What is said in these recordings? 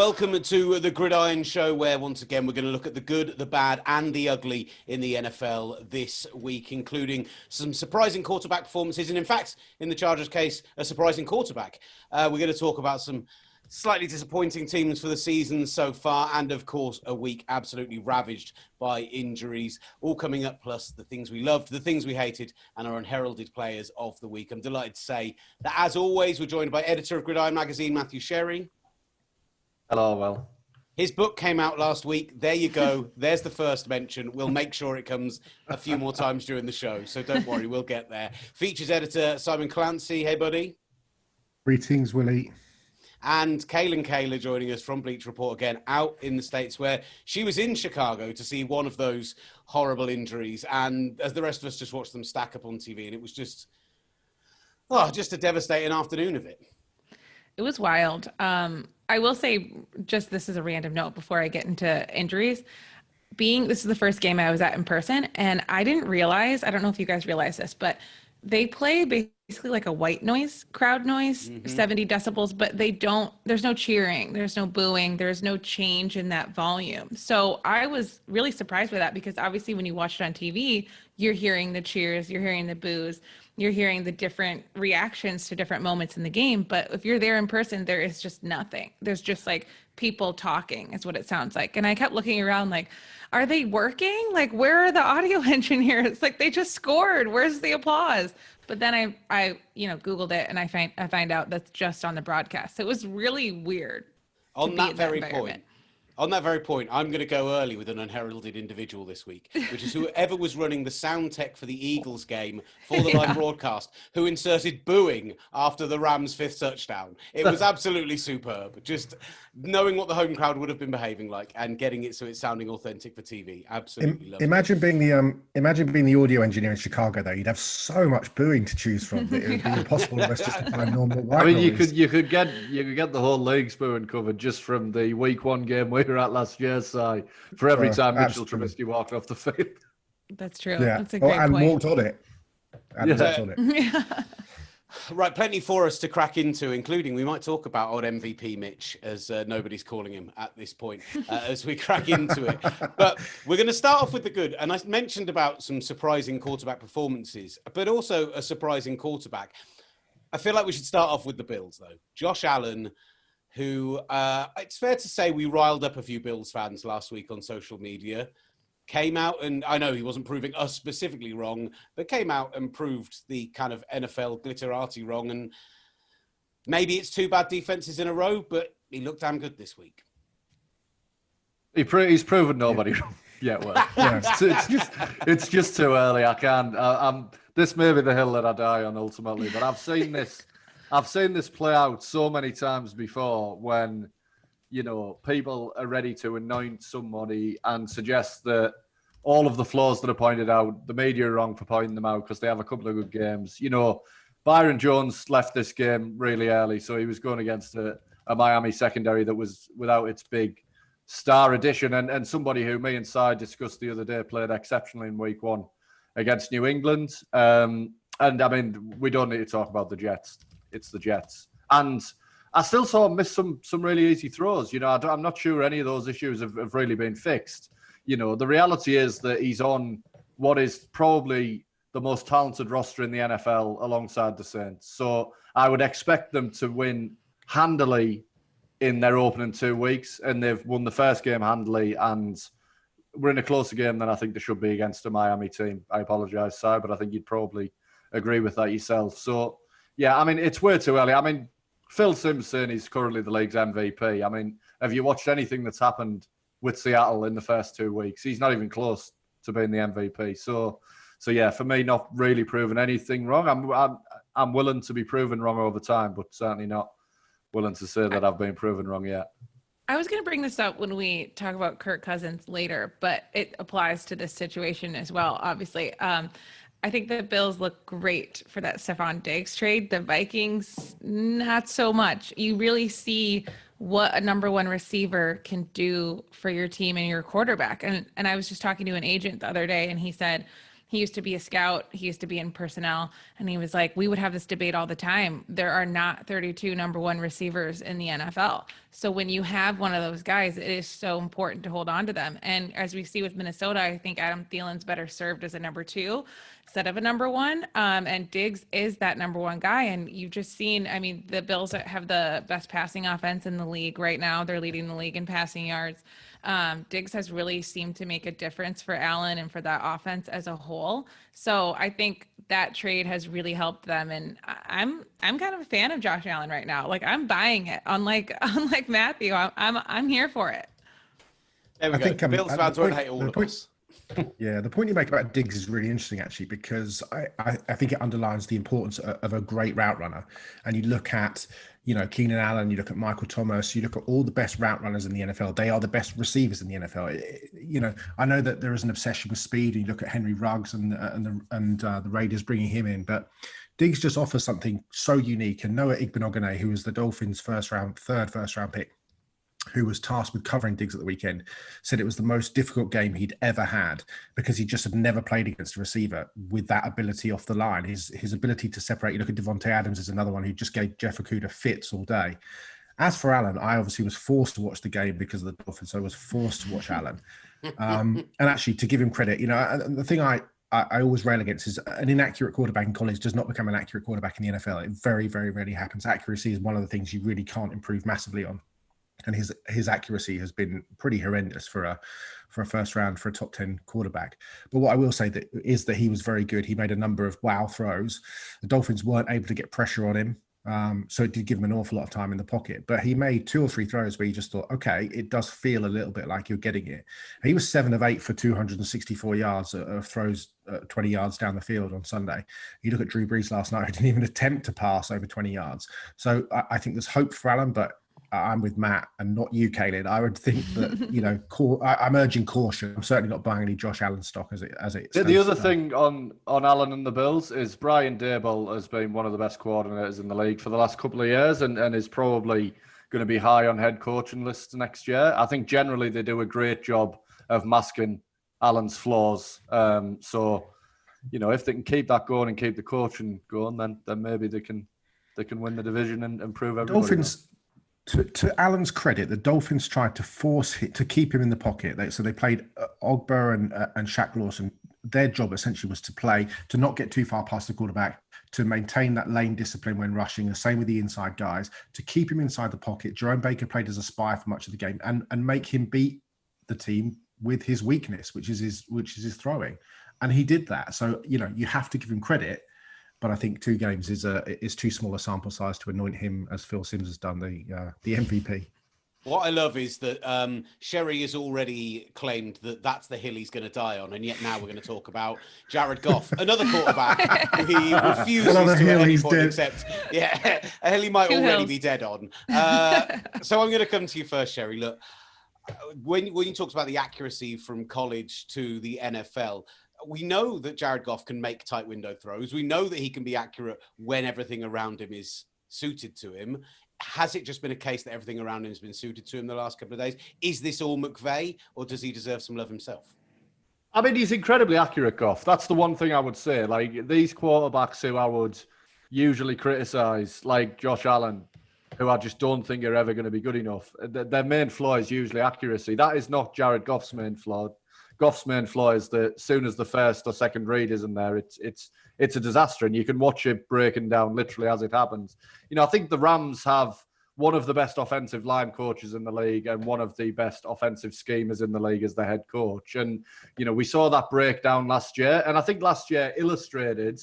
Welcome to the Gridiron Show, where once again we're going to look at the good, the bad and the ugly in the NFL this week, including some surprising quarterback performances and, in fact, in the Chargers case, a surprising quarterback. We're going to talk about some slightly disappointing teams for the season so far, and of course a week absolutely ravaged by injuries, all coming up, plus the things we loved, the things we hated, and our unheralded players of the week. I'm delighted to say that, as always, we're joined by editor of Gridiron Magazine, Matthew Sherry. Hello, Will. His book came out last week. There you go. There's the first mention. We'll make sure it comes a few more times during the show, so don't worry, we'll get there. Features editor Simon Clancy. Hey, buddy. Greetings, Willie. And Kalyn joining us from Bleach Report again, out in the States, where she was in Chicago to see one of those horrible injuries. And as the rest of us just watched them stack up on TV, and it was just a devastating afternoon of it. It was wild. I will say, just this is a random note before I get into injuries. This is the first game I was at in person, and I didn't realize, I don't know if you guys realize this, but they play basically like a white noise, crowd noise, 70 decibels, but there's no cheering, there's no booing, there's no change in that volume. So I was really surprised by that, because obviously when you watch it on TV, you're hearing the cheers, you're hearing the boos, you're hearing the different reactions to different moments in the game. But if you're there in person, there is just nothing. There's just like people talking is what it sounds like. And I kept looking around like, are they working? Like, where are the audio engineers? Like, they just scored. Where's the applause? But then I Googled it, and I find out that's just on the broadcast. So it was really weird. On that very point, I'm going to go early with an unheralded individual this week, which is whoever was running the sound tech for the Eagles game for the live broadcast, who inserted booing after the Rams' 5th touchdown. It was absolutely superb. Just knowing what the home crowd would have been behaving like and getting it so it's sounding authentic for TV. Absolutely lovely. Imagine being the audio engineer in Chicago, though. You'd have so much booing to choose from that it would be impossible for us just to find normal white noise. you could get the whole league's booing covered just from the week 1 game we were at last year, so for every time Mitchell Trubisky walked off the field. That's true. Yeah. That's a great point. And walked on it. Yeah. Right, plenty for us to crack into, including we might talk about old MVP Mitch, as nobody's calling him at this point, as we crack into it. But we're going to start off with the good. And I mentioned about some surprising quarterback performances, but also a surprising quarterback. I feel like we should start off with the Bills, though. Josh Allen, who it's fair to say we riled up a few Bills fans last week on social media, came out, and I know he wasn't proving us specifically wrong, but came out and proved the kind of NFL glitterati wrong. And maybe it's 2 bad defenses in a row, but he looked damn good this week. He's proven nobody wrong. Yeah, well, it's just too early. I can't. This may be the hill that I die on ultimately, but I've seen this play out so many times before when, people are ready to anoint somebody and suggest that all of the flaws that are pointed out, the media are wrong for pointing them out because they have a couple of good games. Byron Jones left this game really early, so he was going against a Miami secondary that was without its big star addition, and somebody who me and Cy discussed the other day played exceptionally in week 1 against New England. And I mean, we don't need to talk about the Jets. It's the Jets. And I still saw him miss some really easy throws. I'm not sure any of those issues have really been fixed. The reality is that he's on what is probably the most talented roster in the NFL alongside the Saints. So I would expect them to win handily in their opening 2 weeks, and they've won the first game handily, and we're in a closer game than I think they should be against a Miami team. I apologize, Si, but I think you'd probably agree with that yourself. So, yeah, I mean, it's way too early. I mean, Phil Simms saying he's currently the league's MVP. I mean, have you watched anything that's happened with Seattle in the first 2 weeks? He's not even close to being the MVP. So yeah, for me, not really proving anything wrong. I'm willing to be proven wrong over time, but certainly not willing to say that I've been proven wrong yet. I was going to bring this up when we talk about Kirk Cousins later, but it applies to this situation as well, obviously. I think the Bills look great for that Stephon Diggs trade. The Vikings, not so much. You really see what a number 1 receiver can do for your team and your quarterback. And I was just talking to an agent the other day, and he said He used to be a scout. He used to be in personnel. And he was like, we would have this debate all the time. There are not 32 number one receivers in the NFL. So when you have one of those guys, it is so important to hold on to them. And as we see with Minnesota, I think Adam Thielen's better served as a number two instead of a number one. And Diggs is that number one guy. And you've just seen, I mean, the Bills have the best passing offense in the league right now. They're leading the league in passing yards. Diggs has really seemed to make a difference for Allen and for that offense as a whole. So I think that trade has really helped them. And I'm kind of a fan of Josh Allen right now. Like, I'm buying it. Unlike Matthew, I'm here for it. There we go. think, Bills fans won't hate all of us. Yeah, the point you make about Diggs is really interesting, actually, because I think it underlines the importance of a great route runner. And you look at, Keenan Allen, you look at Michael Thomas, you look at all the best route runners in the NFL. They are the best receivers in the NFL. I know that there is an obsession with speed. And you look at Henry Ruggs and the Raiders bringing him in, but Diggs just offers something so unique. And Noah Igbenogany, who was the Dolphins' third first round pick, who was tasked with covering Diggs at the weekend, said it was the most difficult game he'd ever had because he just had never played against a receiver with that ability off the line. His ability to separate. You look at Devontae Adams is another one who just gave Jeff Okudah fits all day. As for Allen, I obviously was forced to watch the game because of the Dolphins, so I was forced to watch Allen. And actually, to give him credit, the thing I always rail against is an inaccurate quarterback in college does not become an accurate quarterback in the NFL. It very, very rarely happens. Accuracy is one of the things you really can't improve massively on. And his accuracy has been pretty horrendous for a first round, for a top 10 quarterback. But what I will say is that he was very good. He made a number of wow throws. The Dolphins weren't able to get pressure on him. So it did give him an awful lot of time in the pocket. But he made 2 or 3 throws where you just thought, okay, it does feel a little bit like you're getting it. He was 7 of 8 for 264 yards of throws 20 yards down the field on Sunday. You look at Drew Brees last night, who didn't even attempt to pass over 20 yards. So I think there's hope for Allen, but I'm with Matt and not you, Kalyn. I would think that, I'm urging caution. I'm certainly not buying any Josh Allen stock as it. The other thing on Allen and the Bills is Brian Daboll has been one of the best coordinators in the league for the last couple of years and is probably going to be high on head coaching lists next year. I think generally they do a great job of masking Allen's flaws. So, if they can keep that going and keep the coaching going, then maybe they can win the division and improve everybody. Dolphins. To Allen's credit, the Dolphins tried to force him to keep him in the pocket. So they played Ogba and Shaq Lawson. Their job essentially was to not get too far past the quarterback, to maintain that lane discipline when rushing. The same with the inside guys, to keep him inside the pocket. Jerome Baker played as a spy for much of the game and make him beat the team with his weakness, which is his throwing, and he did that. So you have to give him credit. But I think 2 games is too small a sample size to anoint him, as Phil Simms has done, the MVP. What I love is that Sherry has already claimed that that's the hill he's going to die on, and yet now we're going to talk about Jared Goff, another quarterback who he refuses to at any point accept. Yeah, a hill he might already be dead on. So I'm going to come to you first, Sherry. Look, when you talked about the accuracy from college to the NFL, we know that Jared Goff can make tight window throws. We know that he can be accurate when everything around him is suited to him. Has it just been a case that everything around him has been suited to him the last couple of days? Is this all McVay, or does he deserve some love himself? I mean, he's incredibly accurate, Goff. That's the one thing I would say. Like, these quarterbacks who I would usually criticize, like Josh Allen, who I just don't think are ever going to be good enough, their main flaw is usually accuracy. That is not Jared Goff's main flaw. Goff's main flaw is that as soon as the first or second read isn't there, it's a disaster, and you can watch it breaking down literally as it happens. I think the Rams have one of the best offensive line coaches in the league and one of the best offensive schemers in the league as the head coach. And, we saw that breakdown last year, and I think last year illustrated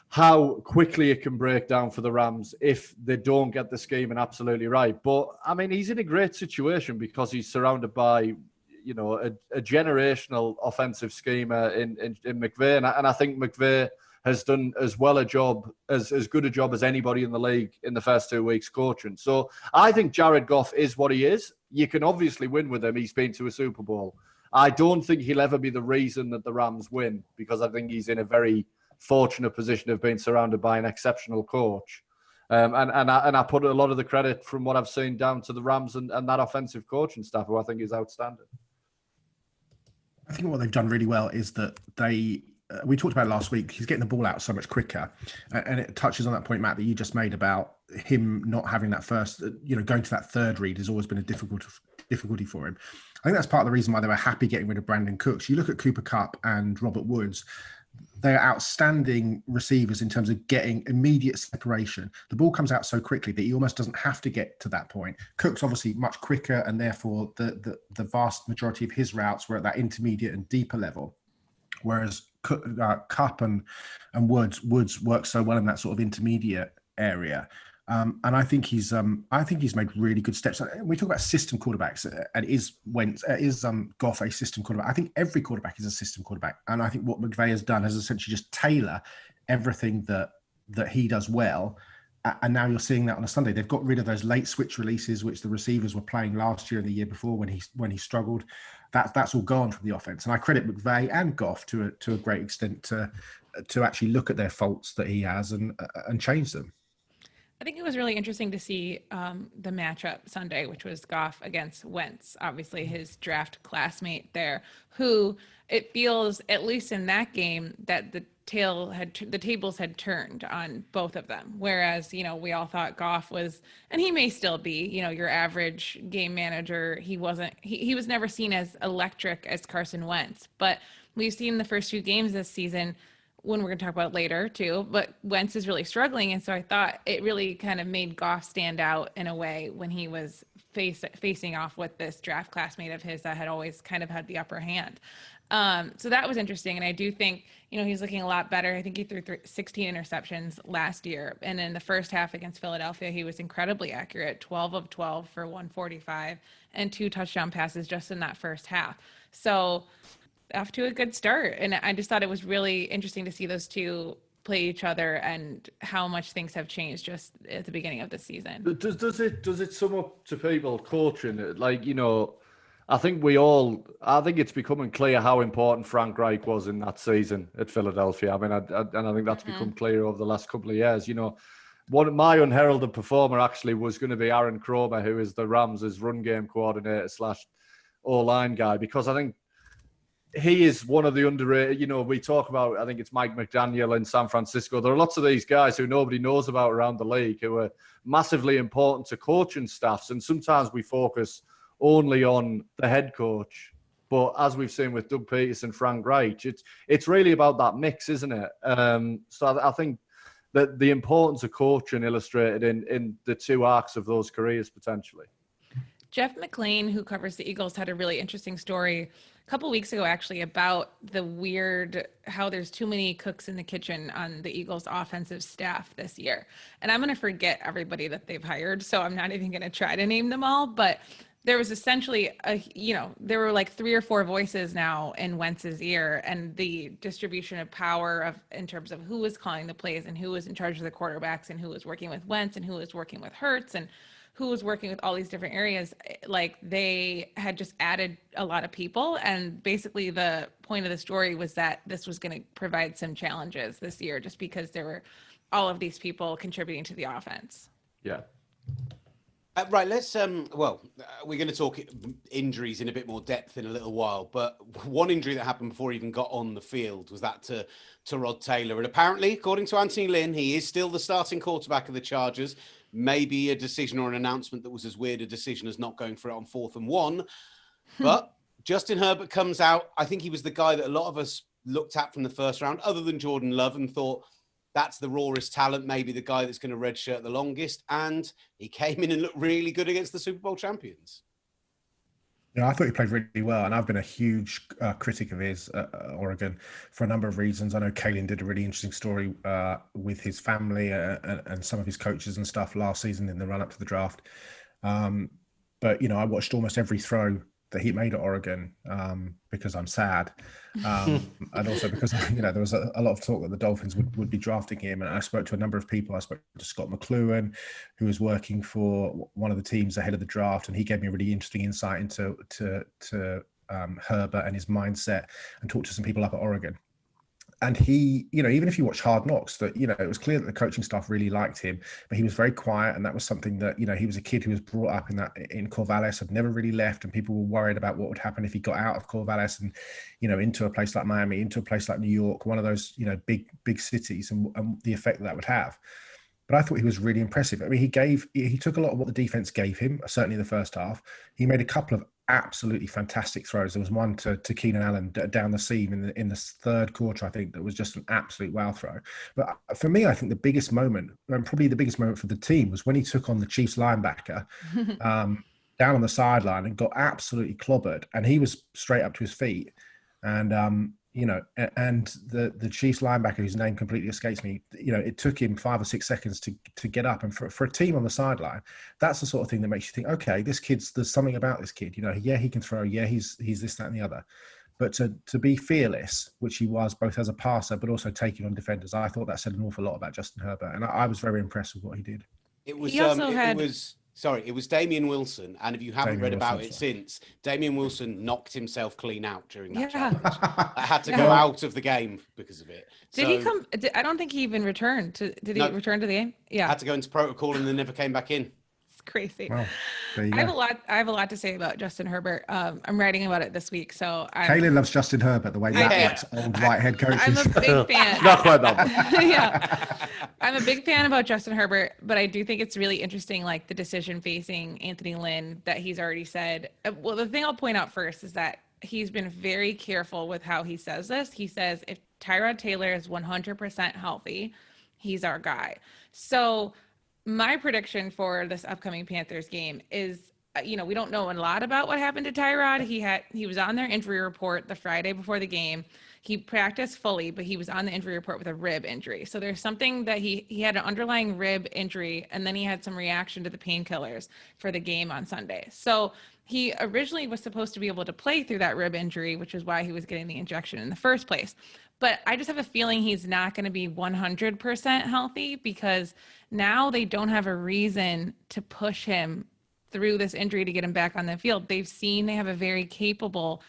how quickly it can break down for the Rams if they don't get the scheming absolutely right. But, I mean, he's in a great situation because he's surrounded by a generational offensive schemer in McVay. And I think McVay has done as well a job, as good a job as anybody in the league in the first 2 weeks coaching. So I think Jared Goff is what he is. You can obviously win with him. He's been to a Super Bowl. I don't think he'll ever be the reason that the Rams win, because I think he's in a very fortunate position of being surrounded by an exceptional coach. And I put a lot of the credit from what I've seen down to the Rams and that offensive coaching staff, who I think is outstanding. I think what they've done really well is that we talked about last week, he's getting the ball out so much quicker. And it touches on that point, Matt, that you just made about him not having that first, going to that third read has always been a difficulty for him. I think that's part of the reason why they were happy getting rid of Brandon Cooks. You look at Cooper Kupp and Robert Woods, they are outstanding receivers in terms of getting immediate separation. The ball comes out so quickly that he almost doesn't have to get to that point. Cook's obviously much quicker, and therefore the vast majority of his routes were at that intermediate and deeper level. Whereas Kupp and Woods work so well in that sort of intermediate area. And I think he's made really good steps. We talk about system quarterbacks, and is Goff a system quarterback? I think every quarterback is a system quarterback, and I think what McVay has done is essentially just tailor everything that he does well. And now you're seeing that on a Sunday. They've got rid of those late switch releases, which the receivers were playing last year and the year before when he struggled. That's all gone from the offense. And I credit McVay and Goff to a great extent to actually look at their faults that he has and change them. I think it was really interesting to see the matchup Sunday, which was Goff against Wentz, obviously his draft classmate there, who it feels, at least in that game, that the tables had turned on both of them. Whereas, we all thought Goff was, and he may still be, your average game manager. He wasn't, he was never seen as electric as Carson Wentz, but we've seen the first few games this season, when we're going to talk about later too, but Wentz is really struggling. And so I thought it really kind of made Goff stand out in a way when he was facing off with this draft classmate of his that had always kind of had the upper hand. So that was interesting. And I do think, he's looking a lot better. I think he threw 16 interceptions last year. And in the first half against Philadelphia, he was incredibly accurate, 12 of 12 for 145 and 2 touchdown passes just in that first half. So off to a good start. And I just thought it was really interesting to see those two play each other and how much things have changed just at the beginning of the season. Does it sum up to people coaching? I think it's becoming clear how important Frank Reich was in that season at Philadelphia. I mean, and I think that's become clear over the last couple of years. One of my unheralded performer actually was going to be Aaron Cromer, who is the Rams' run game coordinator / O-line guy, because I think he is one of the underrated, we talk about, I think it's Mike McDaniel in San Francisco. There are lots of these guys who nobody knows about around the league who are massively important to coaching staffs. And sometimes we focus only on the head coach. But as we've seen with Doug Peterson, Frank Reich, it's really about that mix, isn't it? So I think that the importance of coaching illustrated in the two arcs of those careers potentially. Jeff McLean, who covers the Eagles, had a really interesting story a couple weeks ago, actually, about the weird how there's too many cooks in the kitchen on the Eagles offensive staff this year. And I'm going to forget everybody that they've hired, so I'm not even going to try to name them all. But there was essentially there were like 3 or 4 voices now in Wentz's ear, and the distribution of power in terms of who was calling the plays and who was in charge of the quarterbacks and who was working with Wentz and who was working with Hurts and who was working with all these different areas. Like, they had just added a lot of people. And basically the point of the story was that this was going to provide some challenges this year, just because there were all of these people contributing to the offense. Yeah. Right, let's we're going to talk injuries in a bit more depth in a little while, but one injury that happened before he even got on the field was that to Rod Taylor. And apparently, according to Anthony Lynn, he is still the starting quarterback of the Chargers. Maybe a decision or an announcement that was as weird a decision as not going for it on 4th and 1. But Justin Herbert comes out. I think he was the guy that a lot of us looked at from the first round, other than Jordan Love, and thought, that's the rawest talent, maybe the guy that's going to redshirt the longest. And he came in and looked really good against the Super Bowl champions. Yeah, I thought he played really well, and I've been a huge critic of his at Oregon for a number of reasons. I know Kalyn did a really interesting story with his family and some of his coaches and stuff last season in the run-up to the draft. But, I watched almost every throw that he made at Oregon because I'm sad. And also because, there was a lot of talk that the Dolphins would be drafting him. And I spoke to a number of people. I spoke to Scott McLuhan, who was working for one of the teams ahead of the draft. And he gave me a really interesting insight into Herbert and his mindset, and talked to some people up at Oregon. And he, even if you watch Hard Knocks, that, it was clear that the coaching staff really liked him, but he was very quiet. And that was something that, he was a kid who was brought up in Corvallis, had never really left. And people were worried about what would happen if he got out of Corvallis and, into a place like Miami, into a place like New York, one of those, big cities, and the effect that would have. But I thought he was really impressive. I mean, he took a lot of what the defense gave him, certainly in the first half. He made a couple of absolutely fantastic throws. There was one to Keenan Allen down the seam in the third quarter, I think, that was just an absolute wow throw. But for me, I think the biggest moment, and probably the biggest moment for the team, was when he took on the Chiefs linebacker down on the sideline and got absolutely clobbered. And he was straight up to his feet. And, and the Chiefs linebacker, whose name completely escapes me, it took him 5 or 6 seconds to get up. And for a team on the sideline, that's the sort of thing that makes you think, okay, there's something about this kid. Yeah, he can throw. Yeah, he's this, that, and the other. But to be fearless, which he was both as a passer, but also taking on defenders, I thought that said an awful lot about Justin Herbert. And I was very impressed with what he did. It was Damian Wilson, and if you haven't read about it since, Damian Wilson knocked himself clean out during that challenge. I had to go out of the game because of it. Did he come? I don't think he even returned. Did he return to the game? Yeah. Had to go into protocol and then never came back in. It's crazy. Wow. I have a lot to say about Justin Herbert. I'm writing about it this week, so Kalyn loves Justin Herbert the way that likes old white head coaches. I'm a big fan. Not quite that. Yeah, I'm a big fan about Justin Herbert, but I do think it's really interesting, like the decision facing Anthony Lynn that he's already said. Well, the thing I'll point out first is that he's been very careful with how he says this. He says if Tyrod Taylor is 100% healthy, he's our guy. So my prediction for this upcoming Panthers game is, we don't know a lot about what happened to Tyrod. He was on their injury report the Friday before the game. He practiced fully, but he was on the injury report with a rib injury. So there's something that he had an underlying rib injury, and then he had some reaction to the painkillers for the game on Sunday. So he originally was supposed to be able to play through that rib injury, which is why he was getting the injection in the first place. But I just have a feeling he's not going to be 100% healthy because now they don't have a reason to push him through this injury to get him back on the field. They have a very capable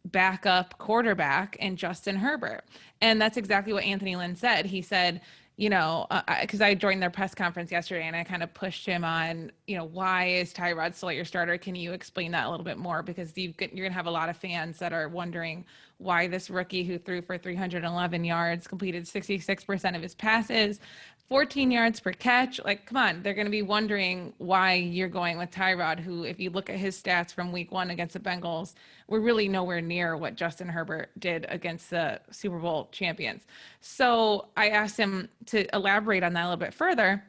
backup quarterback in Justin Herbert. And that's exactly what Anthony Lynn said. He said, because I joined their press conference yesterday and I kind of pushed him on, why is Tyrod still your starter? Can you explain that a little bit more? Because you're going to have a lot of fans that are wondering why this rookie who threw for 311 yards, completed 66% of his passes, 14 yards per catch. Like, come on, they're going to be wondering why you're going with Tyrod, who, if you look at his stats from week 1 against the Bengals, we're really nowhere near what Justin Herbert did against the Super Bowl champions. So I asked him to elaborate on that a little bit further.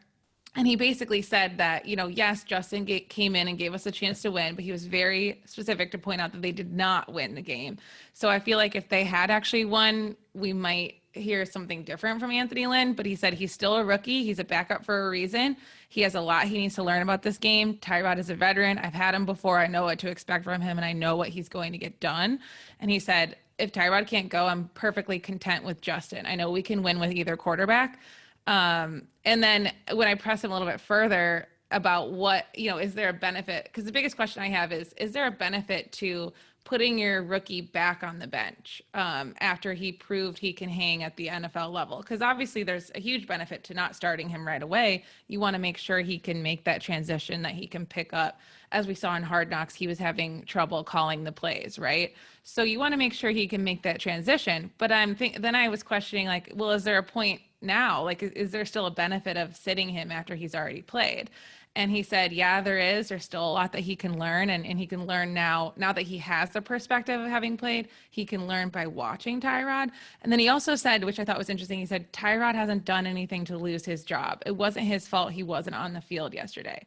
And he basically said that, yes, Justin came in and gave us a chance to win, but he was very specific to point out that they did not win the game. So I feel like if they had actually won, we might hear something different from Anthony Lynn, but he said he's still a rookie. He's a backup for a reason. He has a lot he needs to learn about this game. Tyrod is a veteran. I've had him before. I know what to expect from him, and I know what he's going to get done. And he said, if Tyrod can't go, I'm perfectly content with Justin. I know we can win with either quarterback. And then when I press him a little bit further about what, is there a benefit? Because the biggest question I have is there a benefit to putting your rookie back on the bench after he proved he can hang at the NFL level? Because obviously there's a huge benefit to not starting him right away. You want to make sure he can make that transition, that he can pick up. As we saw in Hard Knocks, he was having trouble calling the plays, right? So you want to make sure he can make that transition. But then I was questioning, like, well, is there a point now? Like, is there still a benefit of sitting him after he's already played? And he said, yeah, there is. There's still a lot that he can learn. And he can learn now that he has the perspective of having played, he can learn by watching Tyrod. And then he also said, which I thought was interesting, he said, Tyrod hasn't done anything to lose his job. It wasn't his fault he wasn't on the field yesterday.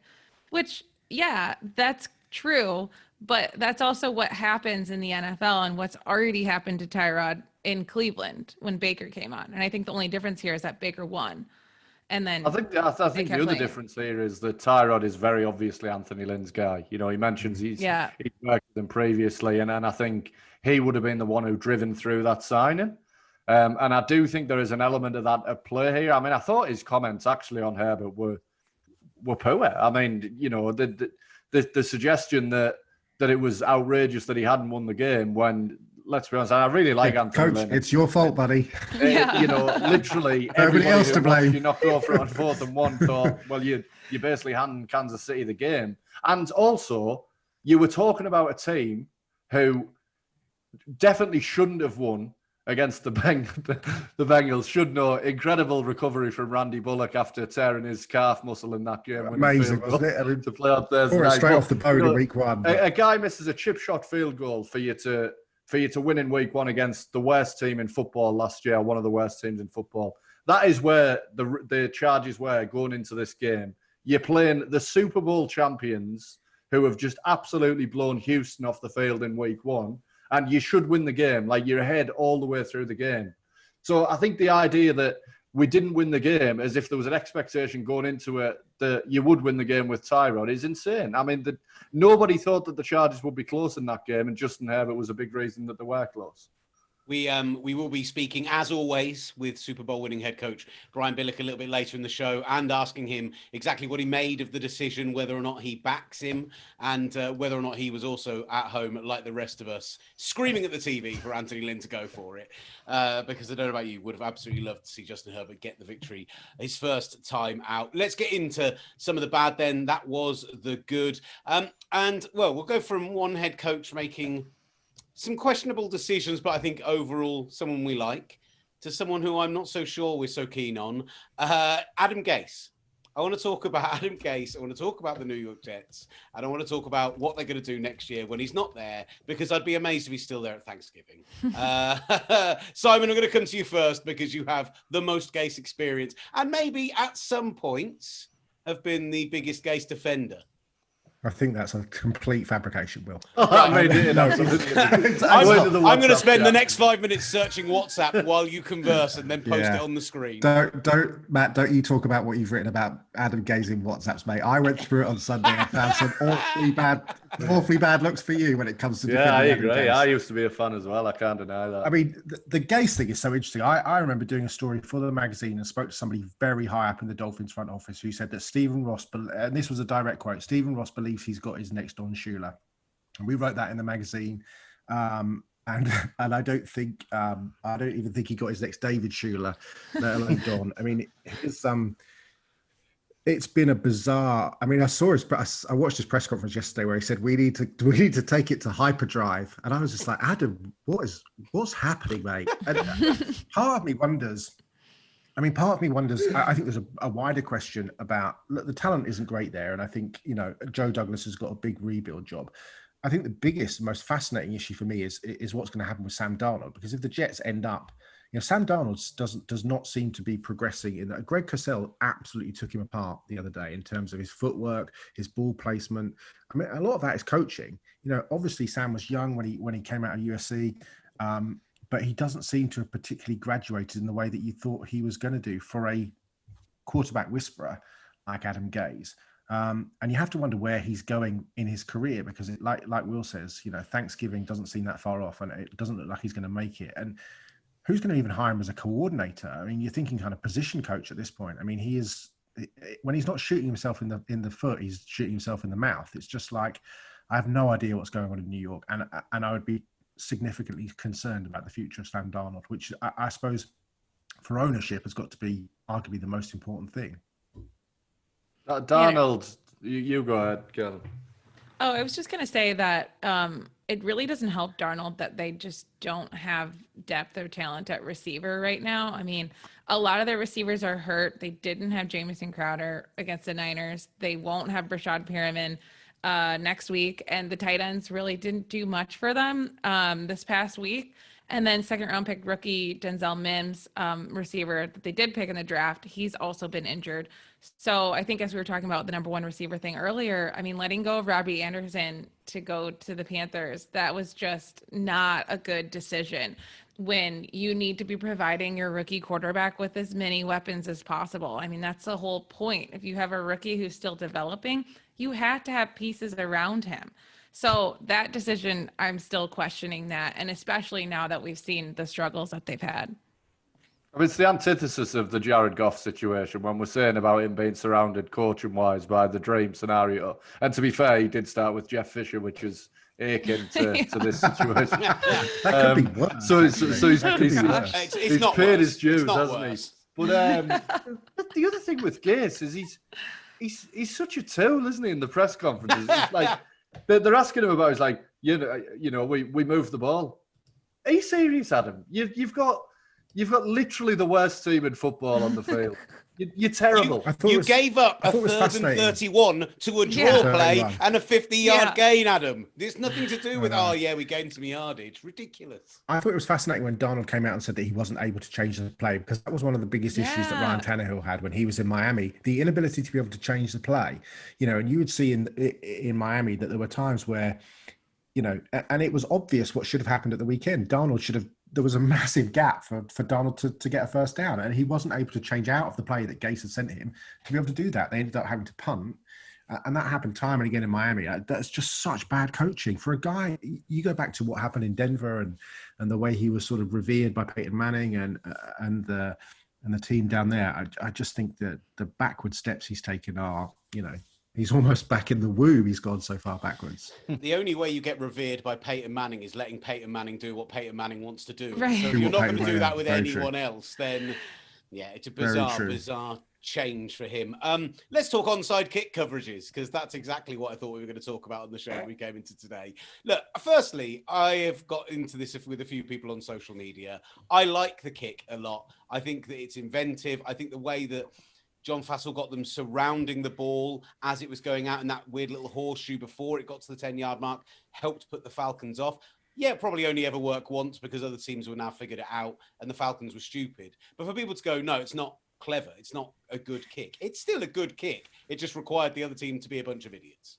Which, yeah, that's true. But that's also what happens in the NFL and what's already happened to Tyrod in Cleveland when Baker came on. And I think the only difference here is that Baker won. And then I think the other difference here is that Tyrod is very obviously Anthony Lynn's guy. He mentions he's worked with him previously, and I think he would have been the one who driven through that signing. And I do think there is an element of that at play here. I mean, I thought his comments actually on Herbert were poor. I mean, the suggestion that it was outrageous that he hadn't won the game when let's be honest, I really like Anthony Coach, Lynn. it's your fault, buddy. You know, literally Nobody everybody else who to blame. watched you knock over on 4th and 1 thought, well, you basically handed Kansas City the game. And also, you were talking about a team who definitely shouldn't have won against the Bengals. Should know. Incredible recovery from Randy Bullock after tearing his calf muscle in that game. Amazing, wasn't it? I mean, to play on Thursday or night. straight off the boat in week 1. A guy misses a chip shot field goal for you to win in week 1 against the worst team in football last year, one of the worst teams in football. That is where the charges were going into this game. You're playing the Super Bowl champions who have just absolutely blown Houston off the field in week 1. And you should win the game. Like, you're ahead all the way through the game. So I think the idea that we didn't win the game as if there was an expectation going into it that you would win the game with Tyrod is insane. I mean, nobody thought that the Chargers would be close in that game, and Justin Herbert was a big reason that they were close. We will be speaking, as always, with Super Bowl winning head coach Brian Billick a little bit later in the show, and asking him exactly what he made of the decision, whether or not he backs him, and whether or not he was also at home, like the rest of us, screaming at the TV for Anthony Lynn to go for it. Because I don't know about you, would have absolutely loved to see Justin Herbert get the victory his first time out. Let's get into some of the bad then. That was the good. And, well, we'll go from one head coach making some questionable decisions, but I think overall someone we like, to someone who I'm not so sure we're so keen on, Adam Gase. I want to talk about Adam Gase. I want to talk about the New York Jets. And I want to talk about what they're going to do next year when he's not there, because I'd be amazed if he's still there at Thanksgiving. Simon, I'm going to come to you first because you have the most Gase experience and maybe at some points have been the biggest Gase defender. I think that's a complete fabrication, Will. I'm going to spend the next 5 minutes searching WhatsApp while you converse and then post it on the screen. Matt, don't you talk about what you've written about Adam Gase in WhatsApps, mate. I went through it on Sunday. I found some awfully bad looks for you when it comes to I agree. I used to be a fan as well. I can't deny that. I mean, the Gase thing is so interesting. I remember doing a story for the magazine and spoke to somebody very high up in the Dolphins front office who said that Stephen Ross, and this was a direct quote, Stephen Ross believes he's got his next Don Shula. And we wrote that in the magazine. And I don't even think he got his next David Shula, let alone Don. I mean, it's been a bizarre. I mean, I watched his press conference yesterday where he said we need to take it to hyperdrive, and I was just like, Adam, what's happening, mate? And part of me wonders. I think there's a wider question about, look, the talent isn't great there, and I think Joe Douglas has got a big rebuild job. I think the biggest, most fascinating issue for me is what's going to happen with Sam Darnold, because if the Jets end up. Sam Darnold does not seem to be progressing in that. Greg Cosell absolutely took him apart the other day in terms of his footwork, his ball placement. I mean, a lot of that is coaching. Obviously Sam was young when he came out of USC, but he doesn't seem to have particularly graduated in the way that you thought he was going to do for a quarterback whisperer like Adam Gase. And you have to wonder where he's going in his career, because like Will says, Thanksgiving doesn't seem that far off, and it doesn't look like he's going to make it. And who's going to even hire him as a coordinator? I mean, you're thinking kind of position coach at this point. I mean, he is, when he's not shooting himself in the foot, he's shooting himself in the mouth. It's just like, I have no idea what's going on in New York. And I would be significantly concerned about the future of Sam Darnold, which I suppose for ownership has got to be arguably the most important thing. Darnold, you go ahead, Kalyn. Oh, I was just going to say that it really doesn't help Darnold that they just don't have depth or talent at receiver right now. I mean, a lot of their receivers are hurt. They didn't have Jamison Crowder against the Niners. They won't have Brashad Perriman next week. And the tight ends really didn't do much for them this past week. And then second round pick rookie Denzel Mims, receiver that they did pick in the draft, he's also been injured. So I think as we were talking about the number one receiver thing earlier, I mean, letting go of Robbie Anderson to go to the Panthers, that was just not a good decision when you need to be providing your rookie quarterback with as many weapons as possible. I mean, that's the whole point. If you have a rookie who's still developing, you have to have pieces around him. So that decision, I'm still questioning that. And especially now that we've seen the struggles that they've had. I mean, it's the antithesis of the Jared Goff situation when we're saying about him being surrounded coaching-wise by the dream scenario. And to be fair, he did start with Jeff Fisher, which is akin to this situation. That could be worse. So he's It's not paid worse. his dues, It's not hasn't worse. he? But the other thing with Gase is he's such a tool, isn't he? In the press conferences, it's like they're asking him about. It's like you know, we moved the ball. Are you serious, Adam? You've got literally the worst team in football on the field. You're terrible. You gave up a 3rd and 31 to a draw play and a 50-yard gain, Adam. There's nothing to do with, we gained some yardage. Ridiculous. I thought it was fascinating when Darnold came out and said that he wasn't able to change the play, because that was one of the biggest issues that Ryan Tannehill had when he was in Miami. The inability to be able to change the play, and you would see in Miami that there were times where, and it was obvious what should have happened at the weekend. There was a massive gap for Darnold to get a first down, and he wasn't able to change out of the play that Gase had sent him to be able to do that. They ended up having to punt, and that happened time and again in Miami. That's just such bad coaching for a guy. You go back to what happened in Denver and the way he was sort of revered by Peyton Manning and the team down there. I just think that the backward steps he's taken are, he's almost back in the womb. He's gone so far backwards. The only way you get revered by Peyton Manning is letting Peyton Manning do what Peyton Manning wants to do. Right. So if you're not going to do that with anyone else, then it's a bizarre change for him. Let's talk onside kick coverages, because that's exactly what I thought we were going to talk about on the show we came into today. Look, firstly, I have got into this with a few people on social media. I like the kick a lot. I think that it's inventive. I think the way that John Fassel got them surrounding the ball as it was going out in that weird little horseshoe before it got to the 10-yard mark helped put the Falcons off. Yeah, it probably only ever worked once because other teams were now figured it out and the Falcons were stupid. But for people to go, no, it's not clever, it's not a good kick. It's still a good kick. It just required the other team to be a bunch of idiots.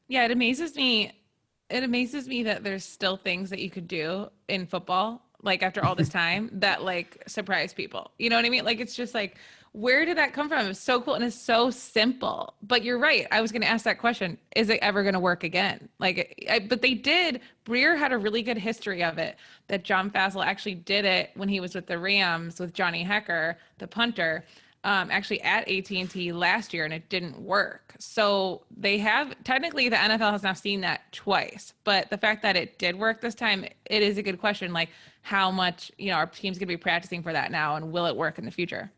Yeah, it amazes me. It amazes me that there's still things that you could do in football, like after all this time, that like surprise people. You know what I mean? Like, it's just like, where did that come from? It's so cool and it's so simple. But you're right. I was going to ask that question. Is it ever going to work again? But they did. Breer had a really good history of it, that John Fassel actually did it when he was with the Rams with Johnny Hecker, the punter, actually at AT&T last year, and it didn't work. So they have, technically the NFL has now seen that twice, but the fact that it did work this time, it is a good question. Like, how much, our team's going to be practicing for that now, and will it work in the future?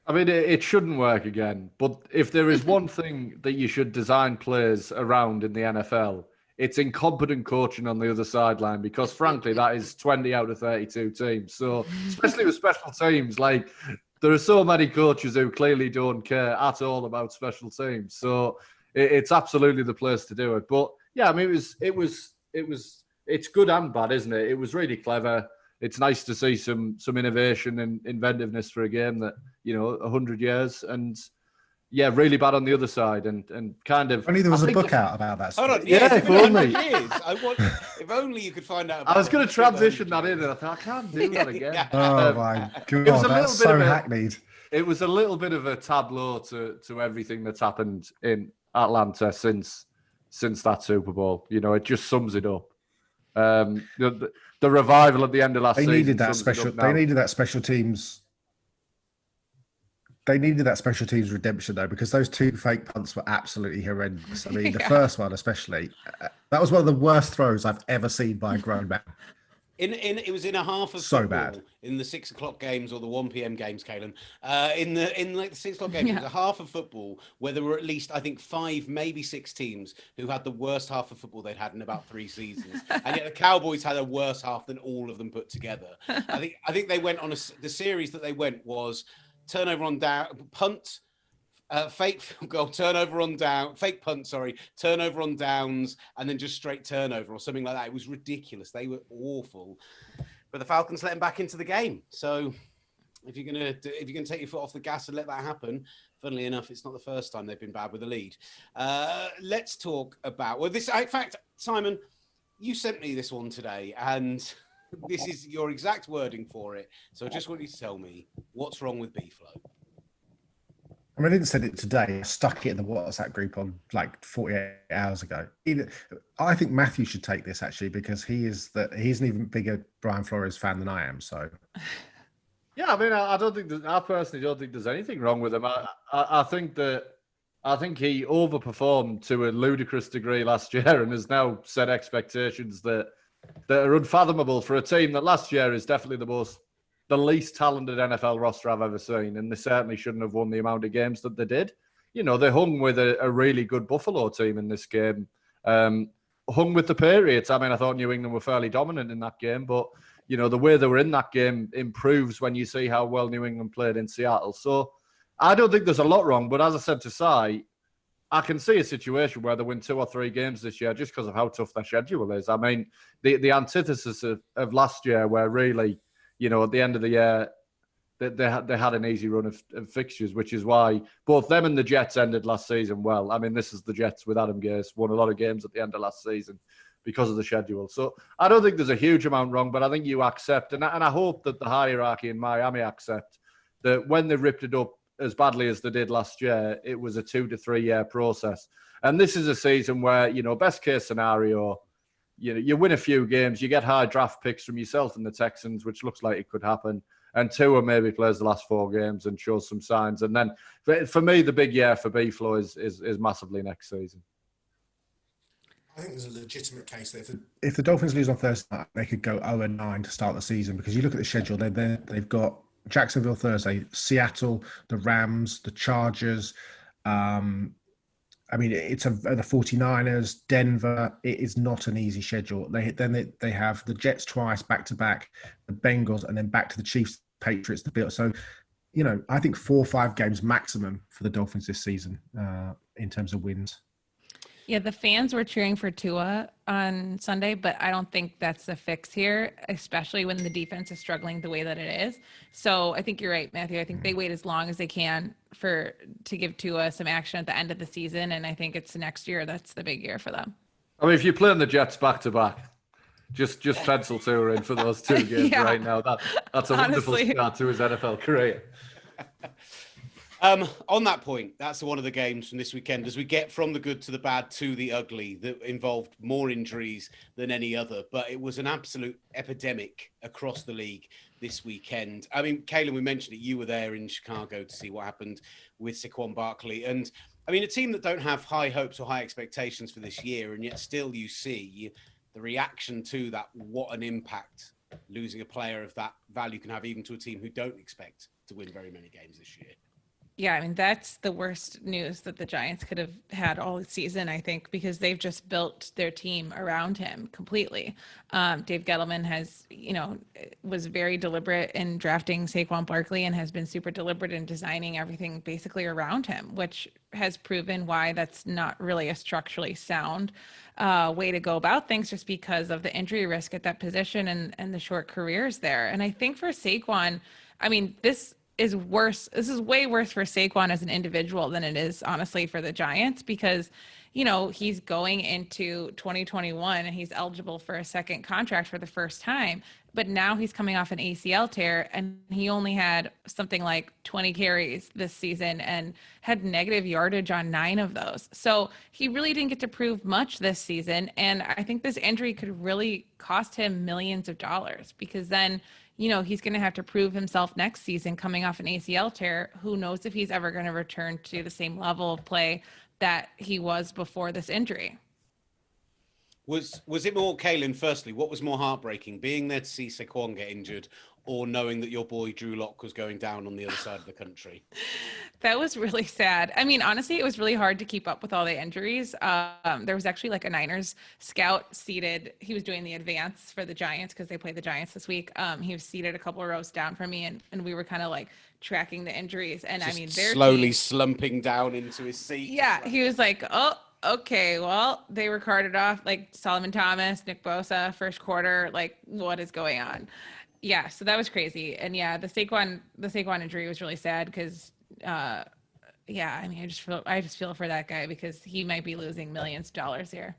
I mean, it shouldn't work again. But if there is one thing that you should design players around in the NFL, it's incompetent coaching on the other sideline, because frankly, that is 20 out of 32 teams. So especially with special teams, like, there are so many coaches who clearly don't care at all about special teams. So it's absolutely the place to do it. But yeah, I mean, it's good and bad, isn't it? It was really clever. It's nice to see some innovation and inventiveness for a game that, 100 years, and yeah, really bad on the other side, and kind of. Only there was a book out about that. Hold on, if only. If only you could find out. I was going to transition that in, and I thought I can't do that again. Oh my god, that's so hackneyed. It was a little bit of a tableau to everything that's happened in Atlanta since that Super Bowl. It just sums it up. The revival at the end of last season. They needed that special teams. They needed that special teams redemption, though, because those two fake punts were absolutely horrendous. I mean, the first one especially, that was one of the worst throws I've ever seen by a grown man. It was in a half of so football, bad in the 6 o'clock games or the 1 p.m. games, Kalyn. In the 6 o'clock games, it was a half of football where there were at least, I think, 5, maybe 6 teams who had the worst half of football they'd had in about 3 seasons, and yet the Cowboys had a worse half than all of them put together. I think they went on the series that they went was turnover on down, punt, fake field goal, turnover on down, fake punt, turnover on downs, and then just straight turnover or something like that. It was ridiculous. They were awful, but the Falcons let them back into the game. So if you're gonna take your foot off the gas and let that happen, funnily enough, it's not the first time they've been bad with the lead. Let's talk about this. In fact, Simon, you sent me this one today, and this is your exact wording for it. So I just want you to tell me what's wrong with B-Flow. I mean, I didn't send it today. I stuck it in the WhatsApp group on like 48 hours ago. I think Matthew should take this, actually, because he's an even bigger Brian Flores fan than I am. So, yeah, I mean, I personally don't think there's anything wrong with him. I think that I think he overperformed to a ludicrous degree last year and has now set expectations that are unfathomable for a team that last year is definitely the least talented NFL roster I've ever seen. And they certainly shouldn't have won the amount of games that they did. You know, they hung with a really good Buffalo team in this game. Hung with the Patriots. I mean, I thought New England were fairly dominant in that game, but, you know, the way they were in that game improves when you see how well New England played in Seattle. So I don't think there's a lot wrong, but as I said to Si, I can see a situation where they win 2 or 3 games this year just because of how tough their schedule is. I mean, the antithesis of last year where really, you know, at the end of the year, they had an easy run of fixtures, which is why both them and the Jets ended last season well. I mean, this is the Jets with Adam Gase, won a lot of games at the end of last season because of the schedule. So I don't think there's a huge amount wrong, but I think you accept, and I hope that the hierarchy in Miami accept that when they ripped it up as badly as they did last year, it was a 2 to 3 year process. And this is a season where, you know, best case scenario, you know, you win a few games, you get high draft picks from yourself and the Texans, which looks like it could happen. And Tua maybe plays the last 4 games and shows some signs. And then for me, the big year for B-Flow is massively next season. I think there's a legitimate case that if the Dolphins lose on Thursday night, they could go 0-9 to start the season, because you look at the schedule, they've got Jacksonville Thursday, Seattle, the Rams, the Chargers. I mean, it's the 49ers, Denver. It is not an easy schedule. They have the Jets twice back-to-back, the Bengals, and then back to the Chiefs, Patriots, the Bills. So, you know, I think 4 or 5 games maximum for the Dolphins this season in terms of wins. Yeah, the fans were cheering for Tua on Sunday, but I don't think that's the fix here, especially when the defense is struggling the way that it is. So I think you're right, Matthew. I think they wait as long as they can to give Tua some action at the end of the season, and I think it's next year that's the big year for them. I mean, if you're playing the Jets back-to-back, just pencil Tua in for those 2 games right now. That's a wonderful start to his NFL career. On that point, that's one of the games from this weekend, as we get from the good to the bad to the ugly, that involved more injuries than any other. But it was an absolute epidemic across the league this weekend. I mean, Kalyn, we mentioned it. You were there in Chicago to see what happened with Saquon Barkley. And I mean, a team that don't have high hopes or high expectations for this year, and yet still you see the reaction to that, what an impact losing a player of that value can have, even to a team who don't expect to win very many games this year. Yeah, I mean, that's the worst news that the Giants could have had all season, I think, because they've just built their team around him completely. Dave Gettleman was very deliberate in drafting Saquon Barkley and has been super deliberate in designing everything basically around him, which has proven why that's not really a structurally sound way to go about things, just because of the injury risk at that position and the short careers there. And I think for Saquon, I mean, this is worse. This is way worse for Saquon as an individual than it is, honestly, for the Giants, because, you know, he's going into 2021 and he's eligible for a second contract for the first time. But now he's coming off an ACL tear, and he only had something like 20 carries this season and had negative yardage on 9 of those. So he really didn't get to prove much this season. And I think this injury could really cost him millions of dollars, because then, you know, he's going to have to prove himself next season coming off an ACL tear. Who knows if he's ever going to return to the same level of play that he was before this injury. Was it more, Kalyn, firstly, what was more heartbreaking, being there to see Saquon get injured, or knowing that your boy Drew Lock was going down on the other side of the country? That was really sad. I mean, honestly, it was really hard to keep up with all the injuries. There was actually like a Niners scout seated. He was doing the advance for the Giants because they played the Giants this week. He was seated a couple of rows down from me, and we were kind of like tracking the injuries. And just I mean, they're slowly slumping down into his seat. Yeah, he was like, oh, okay, well, they were carted off, like Solomon Thomas, Nick Bosa, first quarter. Like, what is going on? Yeah, so that was crazy. And yeah, the Saquon injury was really sad because, I mean, I just feel for that guy, because he might be losing millions of dollars here.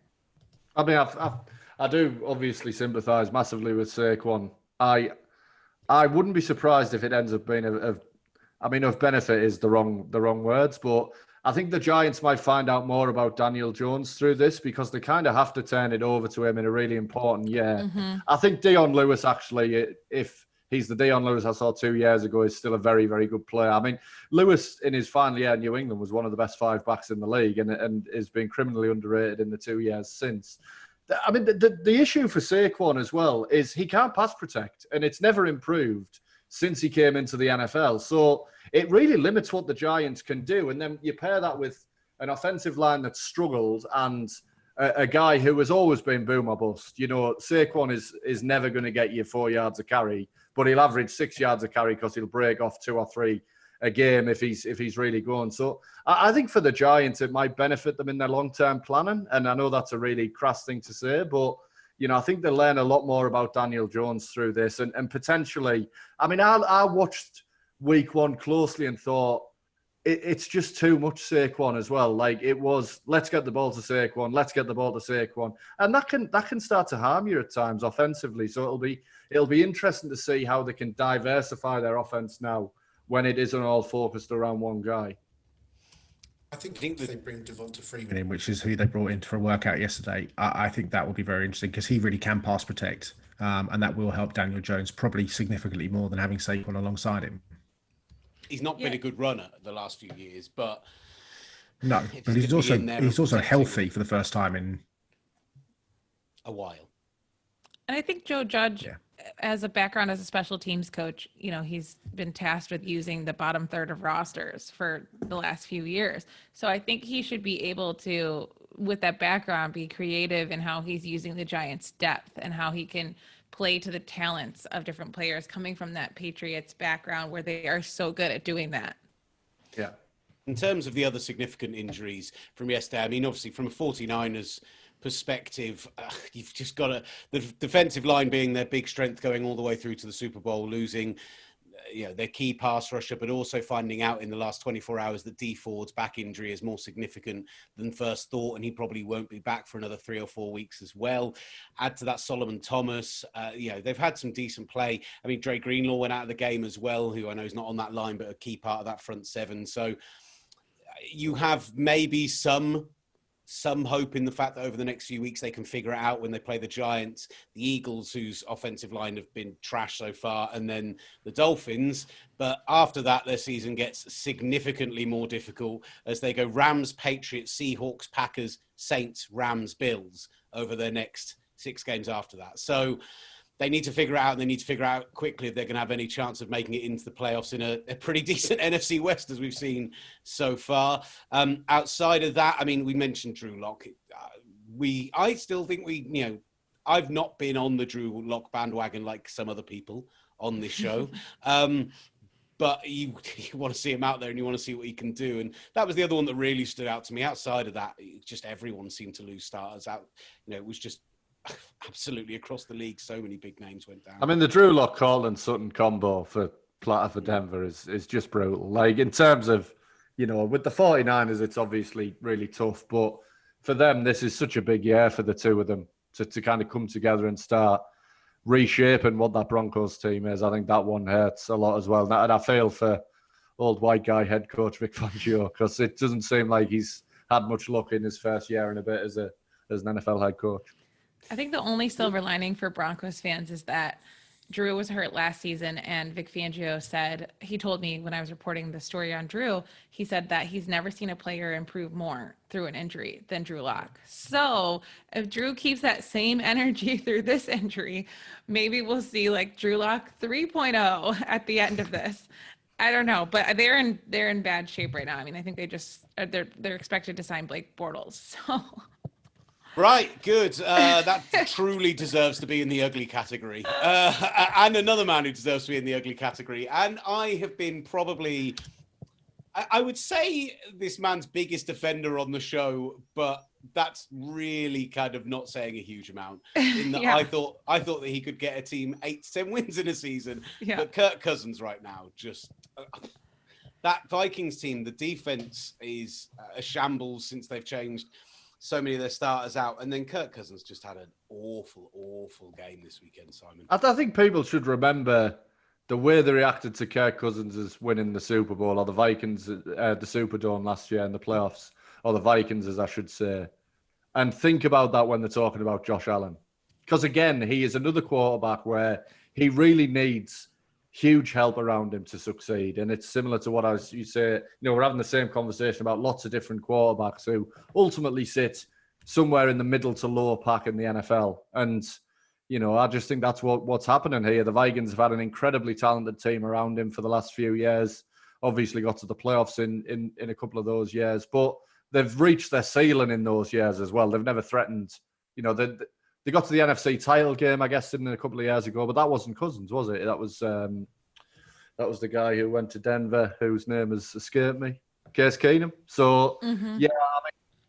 I mean, I do obviously sympathise massively with Saquon. I wouldn't be surprised if it ends up being of benefit is the wrong words, but I think the Giants might find out more about Daniel Jones through this, because they kind of have to turn it over to him in a really important year. Mm-hmm. I think Dion Lewis, actually, if he's the Dion Lewis I saw 2 years ago. Is still a very, very good player. I mean, Lewis in his final year in New England was one of the best 5 backs in the league, and has been criminally underrated in the 2 years since. I mean, the issue for Saquon as well is he can't pass protect, and it's never improved since he came into the NFL. So it really limits what the Giants can do. And then you pair that with an offensive line that's struggled and a guy who has always been boom or bust. You know, Saquon is never going to get you 4 yards a carry, but he'll average 6 yards a carry because he'll break off 2 or 3 a game if he's really going. So I think for the Giants, it might benefit them in their long-term planning. And I know that's a really crass thing to say, but you know, I think they'll learn a lot more about Daniel Jones through this, and potentially. I mean, I watched Week 1 closely and thought it's just too much Saquon as well. Like it was, let's get the ball to Saquon, and that can start to harm you at times offensively. So it'll be interesting to see how they can diversify their offense now when it isn't all focused around one guy. I think if they bring Devonta Freeman in, which is who they brought in for a workout yesterday, I think that will be very interesting because he really can pass protect, and that will help Daniel Jones probably significantly more than having Saquon alongside him. He's not been a good runner the last few years, but no, but he's also healthy for the first time in a while. And I think Joe Judge, as a background as a special teams coach, you know, he's been tasked with using the bottom third of rosters for the last few years. So I think he should be able to, with that background, be creative in how he's using the Giants' depth and how he can play to the talents of different players coming from that Patriots background where they are so good at doing that. Yeah. In terms of the other significant injuries from yesterday, I mean, obviously from a 49ers perspective, you've just got the defensive line being their big strength going all the way through to the Super Bowl, losing their key pass rusher, but also finding out in the last 24 hours that Dee Ford's back injury is more significant than first thought, and he probably won't be back for another 3 or 4 weeks as well. Add to that Solomon Thomas. They've had some decent play. I mean, Dre Greenlaw went out of the game as well, who I know is not on that line, but a key part of that front seven. So you have maybe some hope in the fact that over the next few weeks they can figure it out when they play the Giants, the Eagles, whose offensive line have been trash so far, and then the Dolphins. But after that, their season gets significantly more difficult as they go Rams, Patriots, Seahawks, Packers, Saints, Rams, Bills over their next 6 games after that. So they need to figure it out, and they need to figure out quickly if they're going to have any chance of making it into the playoffs in a pretty decent NFC West, as we've seen so far. Outside of that, I mean, we mentioned Drew Lock. I still think I've not been on the Drew Lock bandwagon like some other people on this show. But you want to see him out there and you want to see what he can do. And that was the other one that really stood out to me. Outside of that, just everyone seemed to lose starters out. It was just absolutely across the league, so many big names went down. I mean, the Drew Lock, Kalyn, Sutton combo for Platter for Denver is just brutal. Like, in terms of, with the 49ers, it's obviously really tough, but for them, this is such a big year for the two of them to kind of come together and start reshaping what that Broncos team is. I think that one hurts a lot as well. And I feel for old white guy head coach Vic Fangio, because it doesn't seem like he's had much luck in his first year and a bit as an NFL head coach. I think the only silver lining for Broncos fans is that Drew was hurt last season, and Vic Fangio said, he told me when I was reporting the story on Drew, he said that he's never seen a player improve more through an injury than Drew Lock. So if Drew keeps that same energy through this injury, maybe we'll see like Drew Lock 3.0 at the end of this. I don't know, but they're in bad shape right now. I mean, I think they're expected to sign Blake Bortles. So. Right, good. That truly deserves to be in the ugly category. And another man who deserves to be in the ugly category. And I have been probably, I would say, this man's biggest defender on the show, but that's really kind of not saying a huge amount. In that I thought that he could get a team 8 to 10 wins in a season. Yeah. But Kirk Cousins right now, just that Vikings team, the defense is a shambles since they've changed so many of their starters out, and then Kirk Cousins just had an awful game this weekend, Simon. I think people should remember the way they reacted to Kirk Cousins as winning the Super Bowl, or the Vikings, the Superdome last year in the playoffs, or the Vikings, as I should say, and think about that when they're talking about Josh Allen. Because again, he is another quarterback where he really needs huge help around him to succeed. And it's similar to what you say, we're having the same conversation about lots of different quarterbacks who ultimately sit somewhere in the middle to lower pack in the NFL. And, I just think that's what's happening here. The Vikings have had an incredibly talented team around him for the last few years. Obviously got to the playoffs in a couple of those years, but they've reached their ceiling in those years as well. They've never threatened, they got to the NFC title game, I guess, a couple of years ago, but that wasn't Cousins, was it? That was the guy who went to Denver, whose name has escaped me, Case Keenum. So,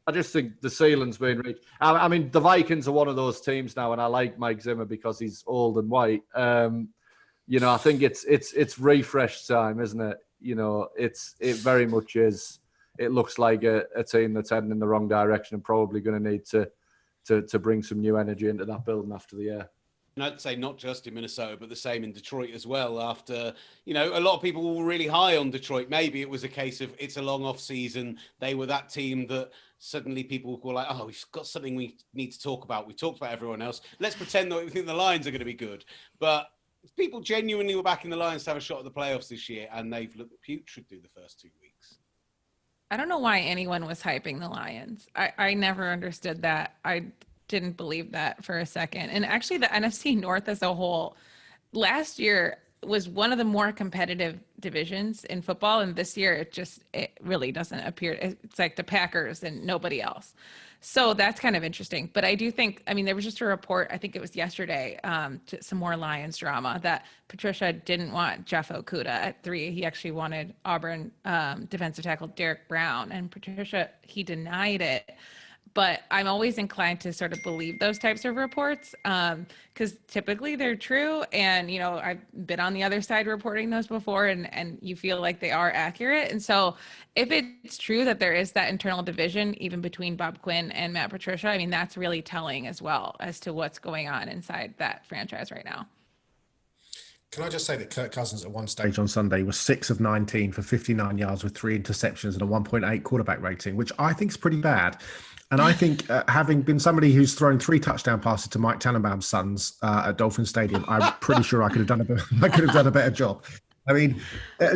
I just think the ceiling's been reached. I mean, the Vikings are one of those teams now, and I like Mike Zimmer because he's old and white. I think it's refresh time, isn't it? It very much is. It looks like a team that's heading in the wrong direction and probably going to need to bring some new energy into that building after the year. And I'd say not just in Minnesota, but the same in Detroit as well. After, a lot of people were really high on Detroit. Maybe it was a case of it's a long off season. They were that team that suddenly people were like, oh, we've got something we need to talk about. We talked about everyone else. Let's pretend that we think the Lions are going to be good. But people genuinely were backing the Lions to have a shot at the playoffs this year, and they've looked putrid through the first 2 weeks. I don't know why anyone was hyping the Lions. I never understood that. I didn't believe that for a second. And actually the NFC North as a whole last year was one of the more competitive divisions in football. And this year it really doesn't appear. It's like the Packers and nobody else. So that's kind of interesting. But I do think, there was just a report, I think it was yesterday, to some more Lions drama, that Patricia didn't want Jeff Okudah at 3. He actually wanted Auburn defensive tackle Derek Brown. And Patricia, he denied it. But I'm always inclined to sort of believe those types of reports because typically they're true. And, I've been on the other side reporting those before and you feel like they are accurate. And so if it's true that there is that internal division, even between Bob Quinn and Matt Patricia, that's really telling as well as to what's going on inside that franchise right now. Can I just say that Kirk Cousins at one stage on Sunday was 6 of 19 for 59 yards with 3 interceptions and a 1.8 quarterback rating, which I think is pretty bad. And I think having been somebody who's thrown 3 touchdown passes to Mike Tannenbaum's sons at Dolphin Stadium, I'm pretty sure I could have done a better job.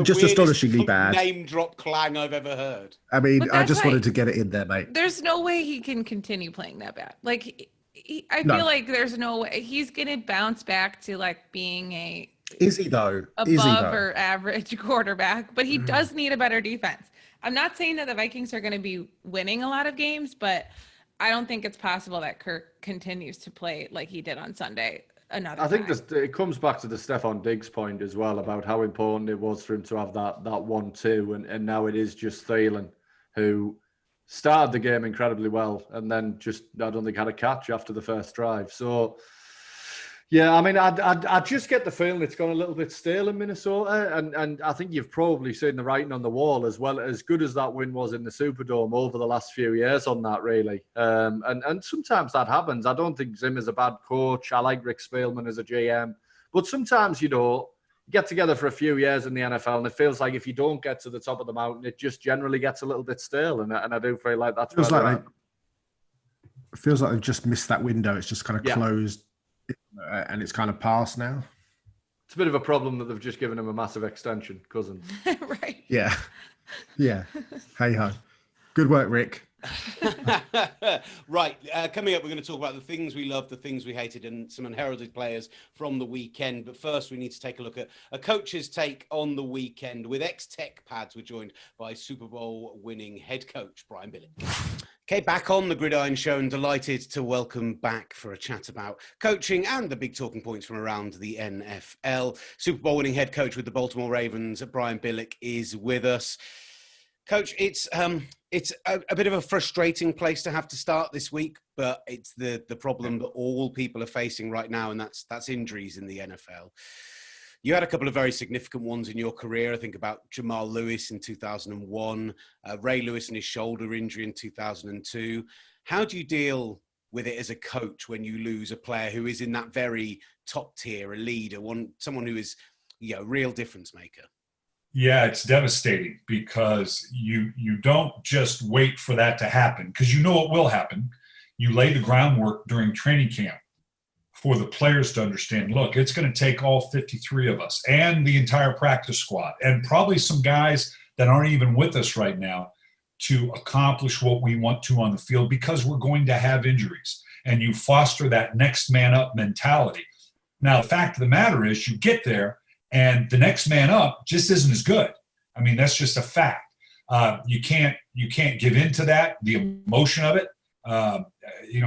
Just astonishingly bad. Name drop clang I've ever heard. I just wanted to get it in there, mate. There's no way he can continue playing that bad. I feel like there's no way he's going to bounce back to being a Is he though? Above or average quarterback, but he does need a better defense. I'm not saying that the Vikings are going to be winning a lot of games, but I don't think it's possible that Kirk continues to play like he did on Sunday. I think it comes back to the Stephon Diggs point as well about how important it was for him to have that 1-2, and now it is just Thielen who started the game incredibly well and then just I don't think had a catch after the first drive. So. Yeah, I just get the feeling it's gone a little bit stale in Minnesota, and I think you've probably seen the writing on the wall as well. As good as that win was in the Superdome over the last few years on that, really. And sometimes that happens. I don't think Zimmer's a bad coach. I like Rick Spielman as a GM, but sometimes you get together for a few years in the NFL, and it feels like if you don't get to the top of the mountain, it just generally gets a little bit stale, and I do feel like that's it feels like they've just missed that window. It's just kind of closed. And it's kind of past now. It's a bit of a problem that they've just given him a massive extension, Cousins. Right. Yeah. Hey ho. Good work, Rick. Right. Coming up, we're going to talk about the things we loved, the things we hated, and some unheralded players from the weekend. But first, we need to take a look at a coach's take on the weekend. With ex-Tech Pads, we're joined by Super Bowl winning head coach Brian Billick. Okay, back on the Gridiron Show, and delighted to welcome back for a chat about coaching and the big talking points from around the NFL. Super Bowl winning head coach with the Baltimore Ravens, Brian Billick, is with us. Coach, it's a bit of a frustrating place to have to start this week, but it's the problem that all people are facing right now, and that's injuries in the NFL. You had a couple of very significant ones in your career. I think about Jamal Lewis in 2001, Ray Lewis and his shoulder injury in 2002. How do you deal with it as a coach when you lose a player who is in that very top tier, a leader, someone who is a real difference maker? Yeah, it's devastating because you don't just wait for that to happen because you know it will happen. You lay the groundwork during training camp for the players to understand, look, it's going to take all 53 of us and the entire practice squad and probably some guys that aren't even with us right now to accomplish what we want to on the field, because we're going to have injuries, and you foster that next man up mentality. Now, the fact of the matter is you get there and the next man up just isn't as good. I mean, that's just a fact. You can't give in to that, the emotion of it.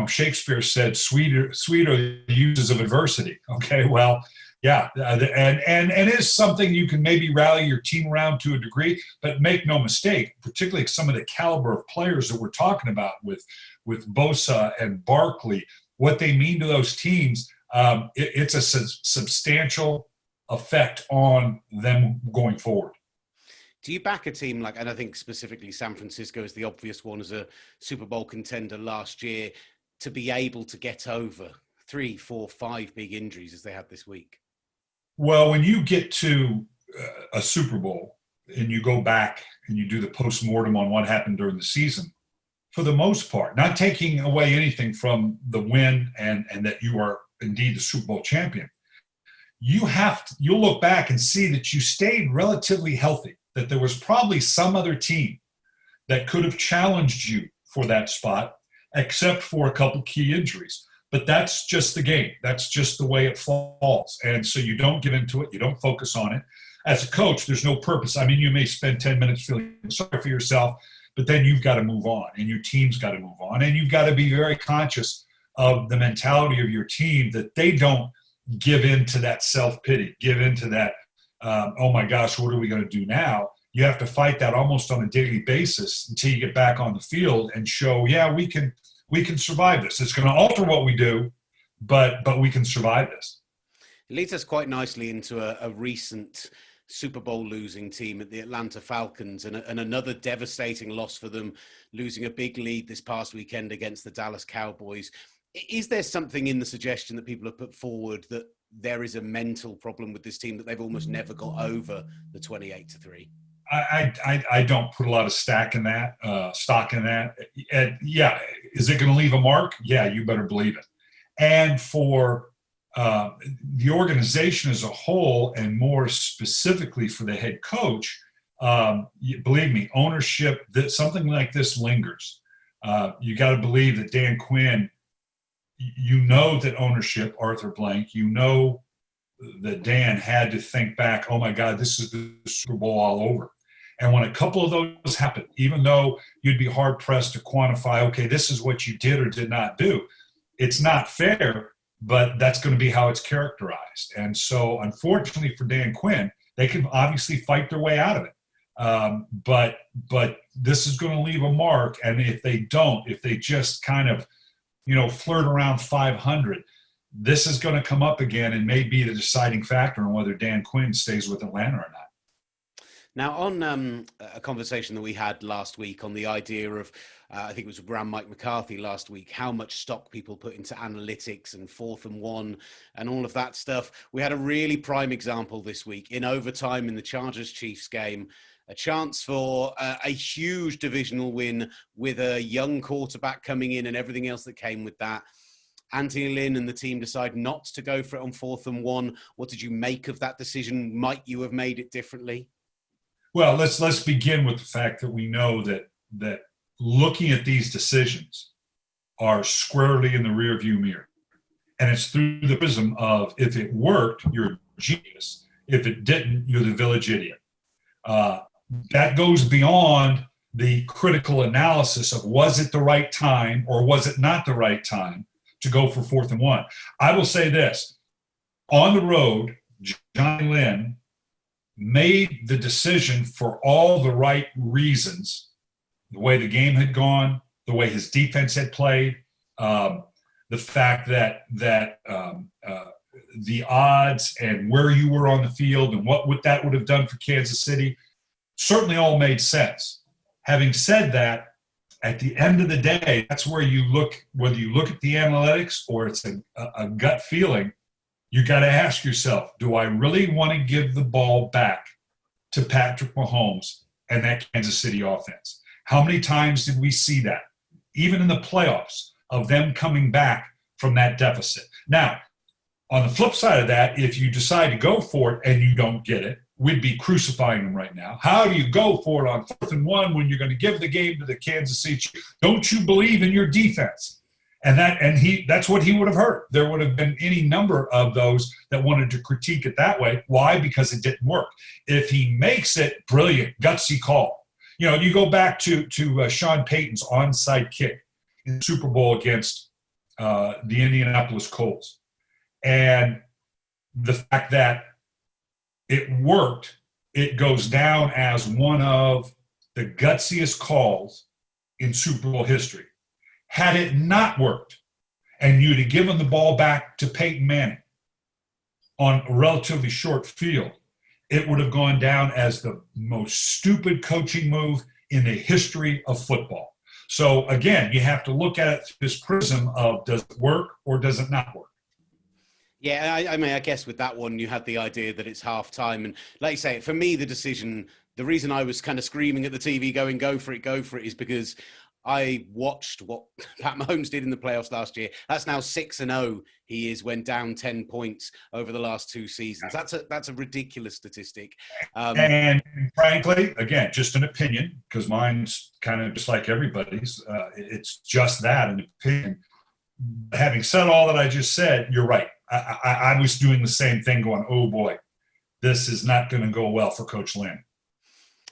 Shakespeare said, sweet are the uses of adversity. Okay, well, yeah, and it is something you can maybe rally your team around to a degree, but make no mistake, particularly some of the caliber of players that we're talking about with Bosa and Barkley, what they mean to those teams, it's a substantial effect on them going forward. Do you back a team like, and I think specifically San Francisco is the obvious one as a Super Bowl contender last year, to be able to get over 3, 4, 5 big injuries as they had this week? Well, when you get to a Super Bowl and you go back and you do the post-mortem on what happened during the season, for the most part, not taking away anything from the win and that you are indeed the Super Bowl champion, you'll look back and see that you stayed relatively healthy, that there was probably some other team that could have challenged you for that spot, except for a couple key injuries. But that's just the game. That's just the way it falls. And so you don't get into it. You don't focus on it. As a coach, there's no purpose. I mean, you may spend 10 minutes feeling sorry for yourself, but then you've got to move on, and your team's got to move on. And you've got to be very conscious of the mentality of your team, that they don't give in to that self-pity, give into that, oh my gosh, what are we going to do now? You have to fight that almost on a daily basis until you get back on the field and show, yeah, we can survive this. It's going to alter what we do, but we can survive this. It leads us quite nicely into a recent Super Bowl losing team at the Atlanta Falcons, and another devastating loss for them, losing a big lead this past weekend against the Dallas Cowboys. Is there something in the suggestion that people have put forward that there is a mental problem with this team, that they've almost never got over the 28-3? I don't put a lot of stock in that. Yeah, is it going to leave a mark? Yeah, you better believe it. And for the organization as a whole, and more specifically for the head coach, believe me, ownership, that something like this lingers. You got to believe that Dan Quinn, you know that ownership, Arthur Blank, you know that Dan had to think back, oh my God, this is the Super Bowl all over. And when a couple of those happen, even though you'd be hard pressed to quantify, okay, this is what you did or did not do, it's not fair, but that's going to be how it's characterized. And so unfortunately for Dan Quinn, they can obviously fight their way out of it. But this is going to leave a mark. And if they just kind of, flirt around 500, this is going to come up again and may be the deciding factor on whether Dan Quinn stays with Atlanta or not. Now, on a conversation that we had last week on the idea of, I think it was around Mike McCarthy last week, how much stock people put into analytics and 4th and 1 and all of that stuff. We had a really prime example this week in overtime in the Chargers-Chiefs game, a chance for a huge divisional win with a young quarterback coming in and everything else that came with that. Anthony Lynn and the team decide not to go for it on 4th and 1. What did you make of that decision? Might you have made it differently? Well, let's begin with the fact that we know that looking at these decisions are squarely in the rearview mirror. And it's through the prism of, if it worked, you're a genius. If it didn't, you're the village idiot. That goes beyond the critical analysis of, was it the right time or was it not the right time to go for 4th and 1? I will say this. On the road, Johnny Lynn made the decision for all the right reasons, the way the game had gone, the way his defense had played, the fact that the odds and where you were on the field and what that would have done for Kansas City certainly all made sense. Having said that, at the end of the day, that's where you look, whether you look at the analytics or it's a gut feeling, you got to ask yourself, do I really want to give the ball back to Patrick Mahomes and that Kansas City offense? How many times did we see that, even in the playoffs, of them coming back from that deficit? Now, On the flip side of that, if you decide to go for it and you don't get it, we'd be crucifying them right now. How do you go for it on 4th and 1 when you're going to give the game to the Kansas City Chiefs? Don't you believe in your defense? And that's what he would have heard. There would have been any number of those that wanted to critique it that way. Why? Because it didn't work. If he makes it, brilliant, gutsy call. You know, you go back to Sean Payton's onside kick in the Super Bowl against the Indianapolis Colts. And the fact that it worked, it goes down as one of the gutsiest calls in Super Bowl history. Had it not worked, and you'd have given the ball back to Peyton Manning on a relatively short field, it would have gone down as the most stupid coaching move in the history of football. So again, you have to look at it through this prism of, does it work or does it not work? Yeah, I mean, I guess with that one, you had the idea that it's half time. And like you say, for me, the decision, the reason I was kind of screaming at the TV going, go for it, is because I watched what Pat Mahomes did in the playoffs last year. That's now 6-0 he is when down 10 points over the last 2 seasons. That's a ridiculous statistic. And frankly, again, just an opinion, because mine's kind of just like everybody's. It's just that, an opinion. Having said all that I just said, you're right. I was doing the same thing going, oh boy, this is not going to go well for Coach Lynn.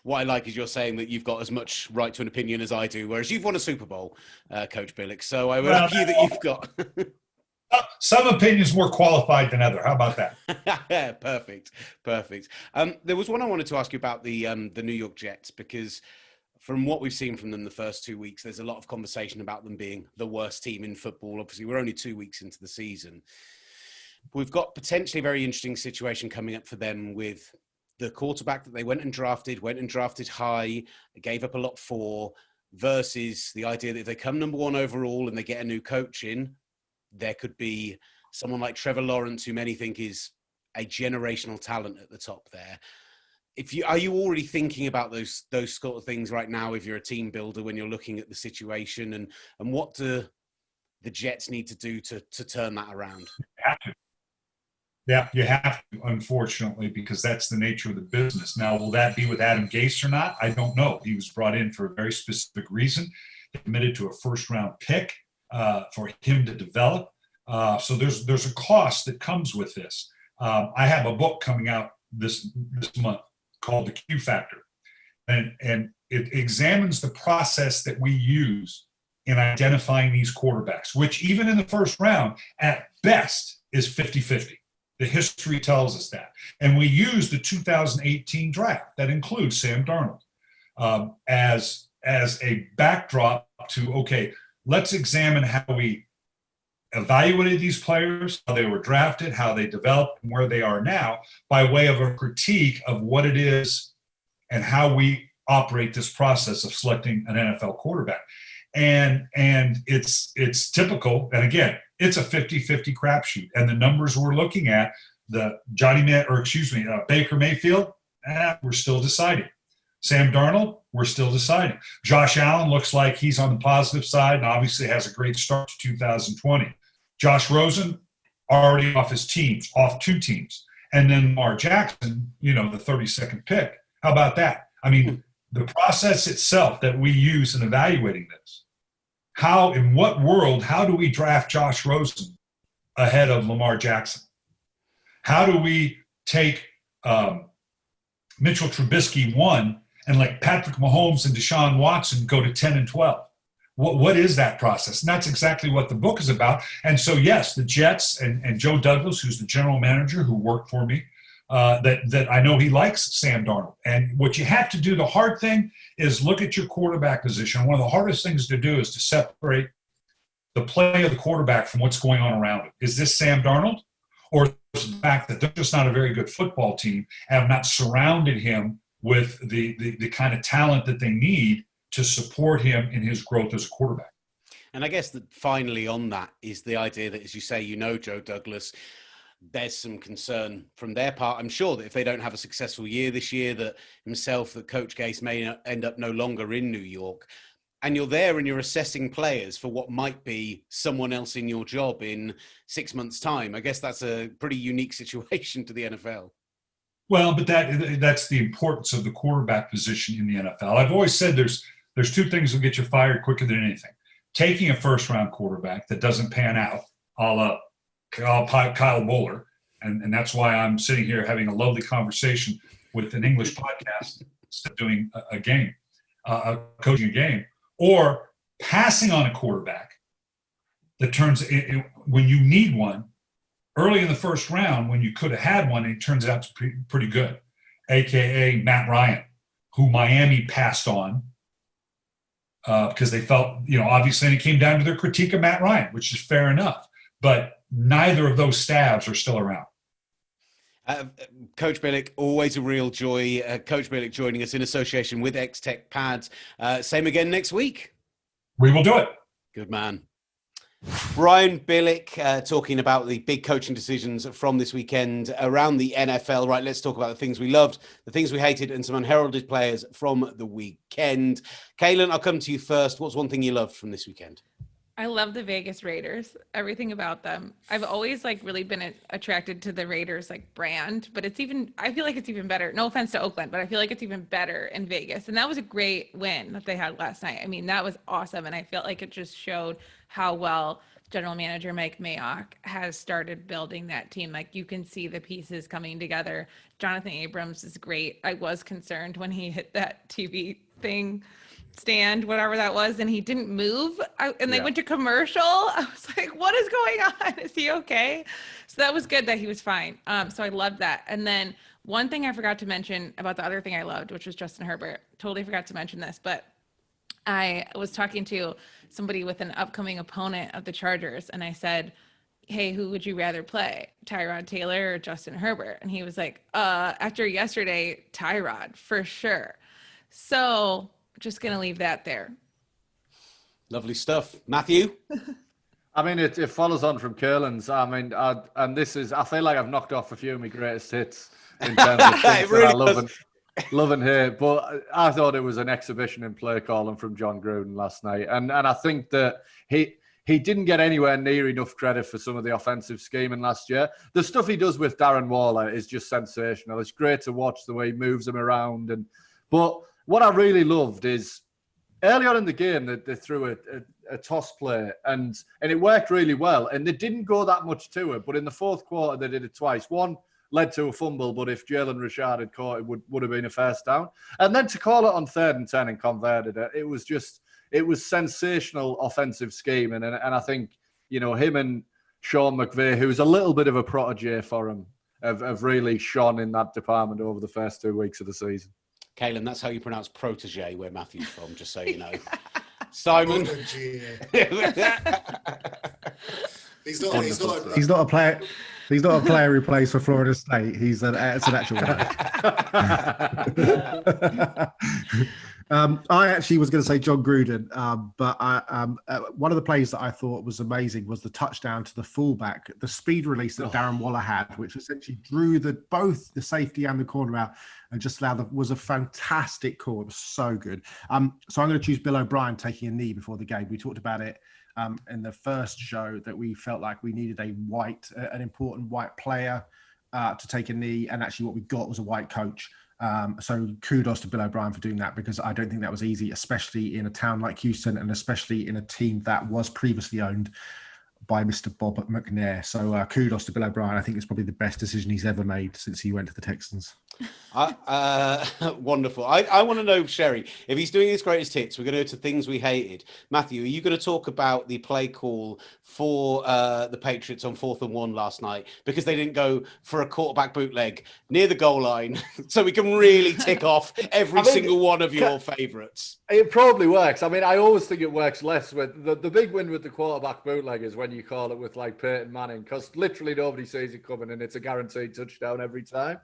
What I like is you're saying that you've got as much right to an opinion as I do, whereas you've won a Super Bowl, Coach Billick. So I would argue that you've got some opinions more qualified than other. How about that? Perfect. There was one I wanted to ask you about the New York Jets, because from what we've seen from them the first 2 weeks, there's a lot of conversation about them being the worst team in football. Obviously, we're only 2 weeks into the season. We've got potentially a very interesting situation coming up for them with the quarterback that they went and drafted high, gave up a lot for, versus the idea that if they come number 1 overall and they get a new coach in, there could be someone like Trevor Lawrence, who many think is a generational talent at the top there. Are you already thinking about those sort of things right now if you're a team builder, when you're looking at the situation, and what do the Jets need to do to turn that around? You have to. Yeah, you have to, unfortunately, because that's the nature of the business. Now, will that be with Adam Gase or not? I don't know. He was brought in for a very specific reason. He committed to a first-round pick for him to develop. So there's a cost that comes with this. I have a book coming out this month called The Q Factor, and it examines the process that we use in identifying these quarterbacks, which even in the first round, at best, is 50-50. The history tells us that. And we use the 2018 draft that includes Sam Darnold as a backdrop to, okay, let's examine how we evaluated these players, how they were drafted, how they developed, and where they are now, by way of a critique of what it is and how we operate this process of selecting an NFL quarterback. And it's typical. And again, it's a 50-50 crapshoot. And the numbers we're looking at, Baker Mayfield, we're still deciding. Sam Darnold, we're still deciding. Josh Allen looks like he's on the positive side and obviously has a great start to 2020. Josh Rosen, already off 2 teams. And then Lamar Jackson, the 32nd pick. How about that? I mean, the process itself that we use in evaluating this, in what world, how do we draft Josh Rosen ahead of Lamar Jackson? How do we take Mitchell Trubisky 1 and let Patrick Mahomes and Deshaun Watson go to 10 and 12? What is that process? And that's exactly what the book is about. And so, yes, the Jets and Joe Douglas, who's the general manager who worked for me, that I know he likes Sam Darnold. And what you have to do, the hard thing, is look at your quarterback position. One of the hardest things to do is to separate the play of the quarterback from what's going on around it. Is this Sam Darnold? Or is the fact that they're just not a very good football team and have not surrounded him with the kind of talent that they need to support him in his growth as a quarterback? And I guess that finally on that is the idea that, as you say, Joe Douglas, there's some concern from their part. I'm sure that if they don't have a successful year this year, that Coach Gase may end up no longer in New York. and you're there and you're assessing players for what might be someone else in your job in 6 months' time. I guess that's a pretty unique situation to the NFL. Well, but that's the importance of the quarterback position in the NFL. I've always said there's two things that get you fired quicker than anything. Taking a first-round quarterback that doesn't pan out, a la Kyle Boller, and that's why I'm sitting here having a lovely conversation with an English podcast instead of doing coaching a game, or passing on a quarterback that turns when you need one early in the first round when you could have had one, and it turns out to be pretty good, a.k.a. Matt Ryan, who Miami passed on because they felt, obviously, and it came down to their critique of Matt Ryan, which is fair enough. But neither of those stabs are still around. Coach Billick, always a real joy. Coach Billick joining us in association with X-Tech Pads. Same again next week. We will do it. Good man. Brian Billick talking about the big coaching decisions from this weekend around the NFL. Right, let's talk about the things we loved, the things we hated, and some unheralded players from the weekend. Kalyn, I'll come to you first. What's one thing you loved from this weekend? I love the Vegas Raiders, everything about them. I've always really been attracted to the Raiders brand, but I feel like it's even better. No offense to Oakland, but I feel like it's even better in Vegas. And that was a great win that they had last night. I mean, that was awesome. And I felt like it just showed how well general manager Mike Mayock has started building that team. You can see the pieces coming together. Jonathan Abrams is great. I was concerned when he hit that TV stand, whatever that was, and he didn't move, and they went to commercial. I was like, what is going on? Is he okay? So that was good that he was fine. So I loved that. And then one thing I forgot to mention about the other thing I loved, which was Justin Herbert. Totally forgot to mention this, but I was talking to somebody with an upcoming opponent of the Chargers, and I said, hey, who would you rather play, Tyrod Taylor or Justin Herbert? And he was like, after yesterday, Tyrod, for sure. So just going to leave that there. Lovely stuff. Matthew? I mean, it follows on from Kalyn's. I mean, I feel like I've knocked off a few of my greatest hits in terms of things really that I love and hate. But I thought it was an exhibition in play calling from John Gruden last night. And I think that he didn't get anywhere near enough credit for some of the offensive scheming last year. The stuff he does with Darren Waller is just sensational. It's great to watch the way he moves him around. But what I really loved is early on in the game that they threw a toss play and it worked really well. And they didn't go that much to it, but in the fourth quarter they did it twice. One led to a fumble, but if Jalen Richard had caught it, would have been a first down. And then to call it on 3rd and 10 and converted it, it was sensational offensive scheming. And I think, him and Sean McVay, who's a little bit of a protege for him, have really shone in that department over the first 2 weeks of the season. Kalyn, that's how you pronounce protege where Matthew's from, just so you know. Simon? He's not a player. He's not a player who plays for Florida State. It's an actual guy. I actually was going to say John Gruden, but one of the plays that I thought was amazing was the touchdown to the fullback, the speed release that Darren Waller had, which essentially drew both the safety and the corner out and just was a fantastic call. It was so good. So I'm going to choose Bill O'Brien taking a knee before the game. We talked about it in the first show that we felt like we needed an important white player to take a knee, and actually what we got was a white coach. So kudos to Bill O'Brien for doing that, because I don't think that was easy, especially in a town like Houston and especially in a team that was previously owned by Mr. Bob McNair. So kudos to Bill O'Brien. I think it's probably the best decision he's ever made since he went to the Texans. Wonderful. I want to know, Sherry, if he's doing his greatest hits, we're going to go to things we hated. Matthew, are you going to talk about the play call for the Patriots on 4th and 1 last night, because they didn't go for a quarterback bootleg near the goal line, so we can really tick off every single one of your favorites? It probably works. I mean, I always think it works less with the big win with the quarterback bootleg is when you call it with Peyton Manning, because literally nobody sees it coming and it's a guaranteed touchdown every time.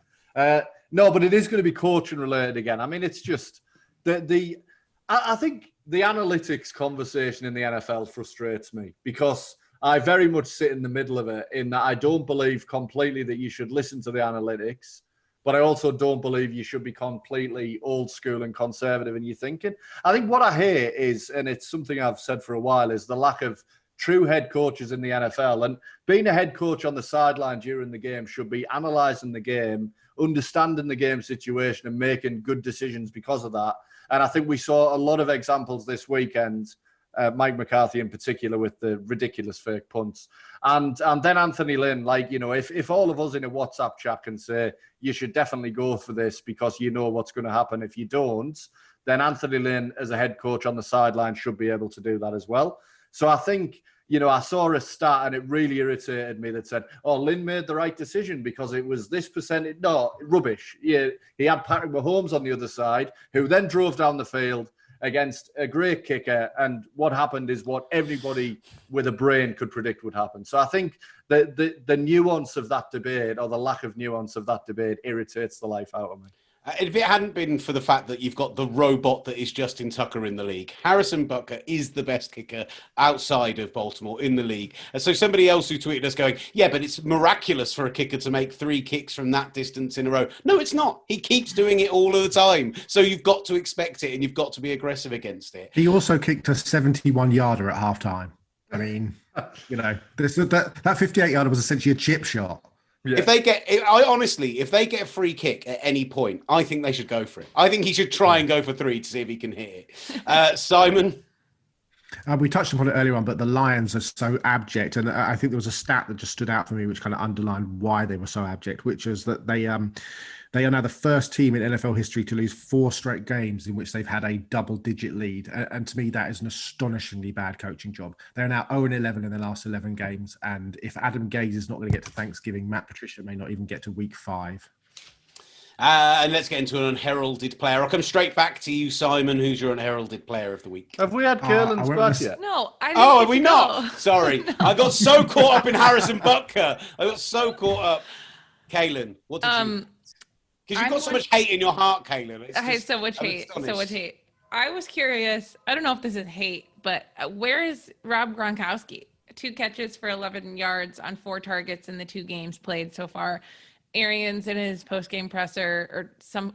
No, but it is going to be coaching related again. I mean, it's just I think the analytics conversation in the NFL frustrates me, because I very much sit in the middle of it, in that I don't believe completely that you should listen to the analytics, but I also don't believe you should be completely old school and conservative in your thinking. I think what I hear is, and it's something I've said for a while, is the lack of true head coaches in the NFL. And being a head coach on the sideline during the game should be analysing the game, understanding the game situation and making good decisions because of that. And I think we saw a lot of examples this weekend, Mike McCarthy in particular, with the ridiculous fake punts. And then Anthony Lynn, like, you know, if all of us in a WhatsApp chat can say, you should definitely go for this because you know what's going to happen if you don't, then Anthony Lynn as a head coach on the sideline should be able to do that as well. So I think, you know, I saw a stat and it really irritated me that said, oh, Lynn made the right decision because it was this percentage. No, rubbish. Yeah, he had Patrick Mahomes on the other side, who then drove down the field against a great kicker. And what happened is what everybody with a brain could predict would happen. So I think the nuance of that debate, or the lack of nuance of that debate, irritates the life out of me. If it hadn't been for the fact that you've got the robot that is Justin Tucker in the league, Harrison Butker is the best kicker outside of Baltimore in the league. And so somebody else who tweeted us going, yeah, but it's miraculous for a kicker to make 3 kicks from that distance in a row. No, it's not. He keeps doing it all of the time. So you've got to expect it and you've got to be aggressive against it. He also kicked a 71-yarder at halftime. I mean, you know, that 58-yarder was essentially a chip shot. Yeah. If they get a free kick at any point, I think they should go for it. I think he should try and go for 3 to see if he can hit it. Simon? We touched upon it earlier on, but the Lions are so abject. And I think there was a stat that just stood out for me, which kind of underlined why they were so abject, which is that they are now the first team in NFL history to lose 4 straight games in which they've had a double-digit lead. And to me, that is an astonishingly bad coaching job. They're now 0-11 in their last 11 games. And if Adam Gase is not going to get to Thanksgiving, Matt Patricia may not even get to week 5. And let's get into an unheralded player. I'll come straight back to you, Simon. Who's your unheralded player of the week? Have we had Kalyn's bad yet? No, I didn't. Oh, have we not? Sorry. No. I got so caught up in Harrison Butker. I got so caught up. Kalyn, what did you... Because you've got so much hate in your heart, Kalyn. I had so much hate. I was curious. I don't know if this is hate, but where is Rob Gronkowski? 2 catches for 11 yards on 4 targets in the 2 games played so far. Arians in his post-game presser or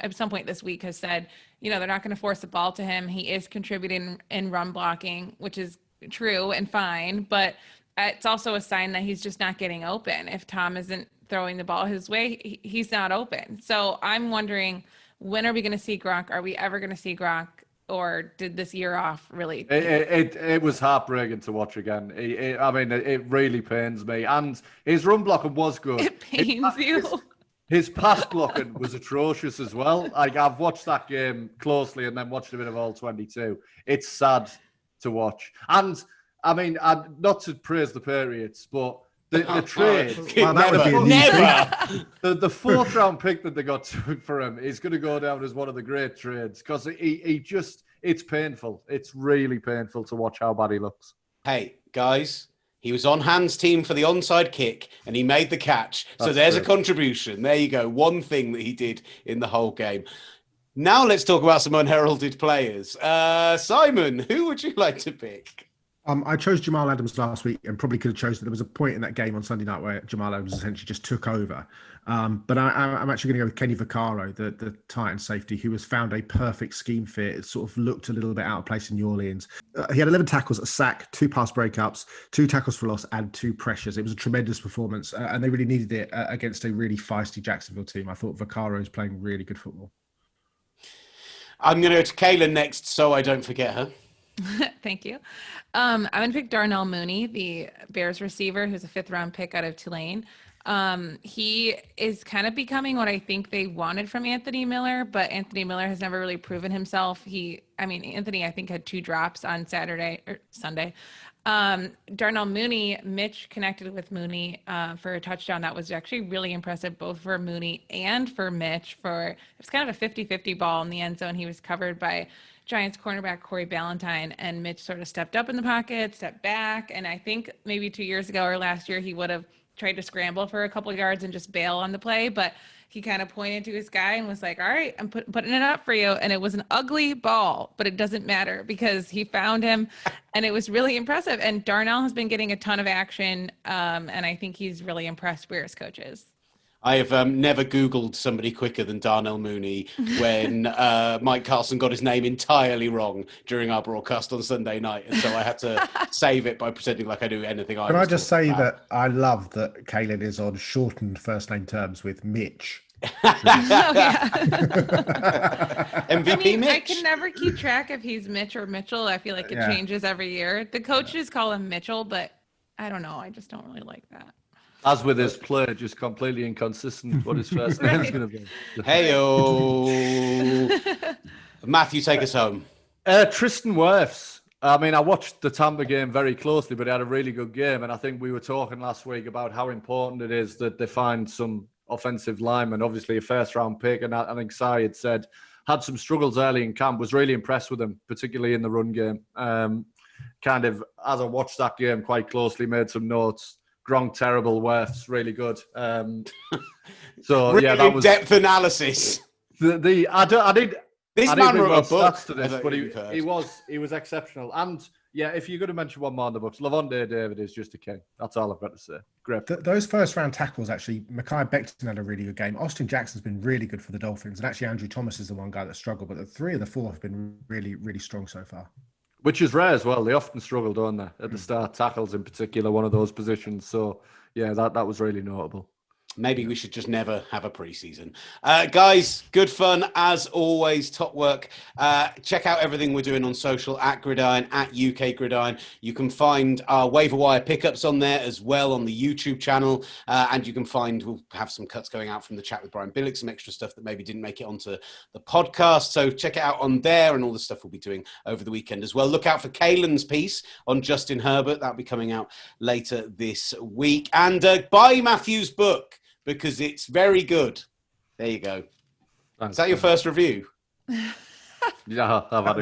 at some point this week has said, you know, they're not going to force the ball to him. He is contributing in run blocking, which is true and fine, but it's also a sign that he's just not getting open. If Tom isn't throwing the ball his way, he's not open. So I'm wondering, when are we going to see Gronk? Are we ever going to see Gronk? Or did this year off really? It was heartbreaking to watch again. It really pains me. And his run blocking was good. It pains you. His pass blocking was atrocious as well. Like, I've watched that game closely and then watched a bit of all 22. It's sad to watch. And I mean, not to praise the Patriots, but the trade, the 4th round pick that they got for him is going to go down as one of the great trades because it's painful. It's really painful to watch how bad he looks. Hey, guys, he was on Hans' team for the onside kick and he made the catch. So That's there's true. a contribution. There you go. One thing that he did in the whole game. Now let's talk about some unheralded players. Simon, who would you like to pick? I chose Jamal Adams last week and probably could have chosen. There was a point in that game on Sunday night where Jamal Adams essentially just took over. But I'm actually going to go with Kenny Vaccaro, the Titans safety, who has found a perfect scheme fit. It sort of looked a little bit out of place in New Orleans. He had 11 tackles, a sack, 2 pass breakups, 2 tackles for loss, and 2 pressures. It was a tremendous performance, and they really needed it against a really feisty Jacksonville team. I thought Vaccaro is playing really good football. I'm going to go to Kalyn next, so I don't forget her. Thank you. I'm going to pick Darnell Mooney, the Bears receiver, who's a 5th round pick out of Tulane. He is kind of becoming what I think they wanted from Anthony Miller, but Anthony Miller has never really proven himself. Anthony, I think, had 2 drops on Sunday. Darnell Mooney, Mitch connected with Mooney for a touchdown. That was actually really impressive, both for Mooney and for Mitch. It was kind of a 50-50 ball in the end zone. He was covered by Giants cornerback Corey Ballantyne, and Mitch sort of stepped up in the pocket, stepped back. And I think maybe 2 years ago or last year, he would have tried to scramble for a couple of yards and just bail on the play. But he kind of pointed to his guy and was like, all right, I'm putting it up for you. And it was an ugly ball, but it doesn't matter because he found him and it was really impressive. And Darnell has been getting a ton of action. And I think he's really impressed Bears coaches. I have never Googled somebody quicker than Darnell Mooney when Mike Carlson got his name entirely wrong during our broadcast on Sunday night. And so I had to save it by pretending like I knew anything I Can was I just talking say about. that I love that Kalyn is on shortened first name terms with Mitch. Oh, yeah. MVP I mean, Mitch. I can never keep track if he's Mitch or Mitchell. I feel like it changes every year. The coaches call him Mitchell, but I don't know. I just don't really like that. As with his play, just completely inconsistent what his first name is going to be. Hey-o. Matthew, take us home. Tristan Wirfs. I mean, I watched the Tampa game very closely, but he had a really good game. And I think we were talking last week about how important it is that they find some offensive linemen, obviously a first-round pick. And I think Sai had said, had some struggles early in camp, was really impressed with him, particularly in the run game. Kind of, as I watched that game quite closely, made some notes. Gronk terrible, Wirfs really good. So Really yeah, that was in-depth analysis. I did. This I man didn't bring wrote a my book. stats to this, I don't but think you've heard. he was exceptional. And yeah, if you're going to mention one more in the books, Lavonte David is just a king. That's all I've got to say. Great. Those first round tackles, actually, Mekhi Becton had a really good game. Austin Jackson's been really good for the Dolphins. And actually, Andrew Thomas is the one guy that struggled. But the 3 of the 4 have been really, really strong so far. Which is rare as well. They often struggle, don't they? At the start, tackles in particular, one of those positions. So yeah, that was really notable. Maybe we should just never have a preseason. Guys, good fun as always. Top work. Check out everything we're doing on social at Gridiron, at UK Gridiron. You can find our waiver wire pickups on there as well on the YouTube channel. And you can we'll have some cuts going out from the chat with Brian Billick, some extra stuff that maybe didn't make it onto the podcast. So check it out on there and all the stuff we'll be doing over the weekend as well. Look out for Kalyn's piece on Justin Herbert. That'll be coming out later this week. And buy Matthew's book, because it's very good. There you go. Thanks. Is that your first review? Yeah, I've had it.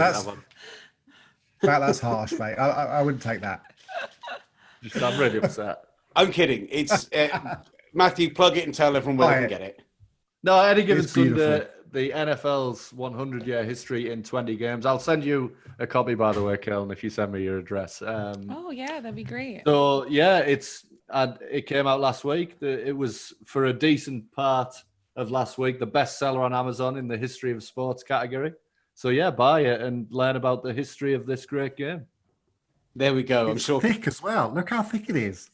That's harsh, mate. I wouldn't take that. I'm really upset. I'm kidding. It's Matthew, plug it and tell everyone where they can get it. No, any given It's beautiful. Sunday, the NFL's 100-year history in 20 games. I'll send you a copy, by the way, Kalyn, if you send me your address. Oh, yeah, that'd be great. So, yeah, it came out last week. It was, for a decent part of last week, the best seller on Amazon in the history of sports category. So, yeah, buy it and learn about the history of this great game. There we go. I'm It's sure. thick as well. Look how thick it is.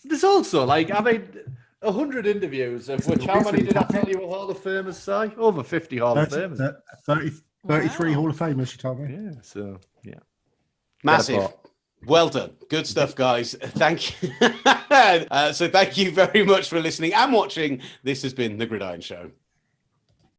There's also, 100 interviews, of which, how many did I tell you were Hall of Famers, say? Over 50 Hall of Famers. 33 Wow. Hall of Famers, you told me. Yeah, so, yeah. Massive. Well done. Good stuff, guys. Thank you. So thank you very much for listening and watching. This has been The Gridiron Show.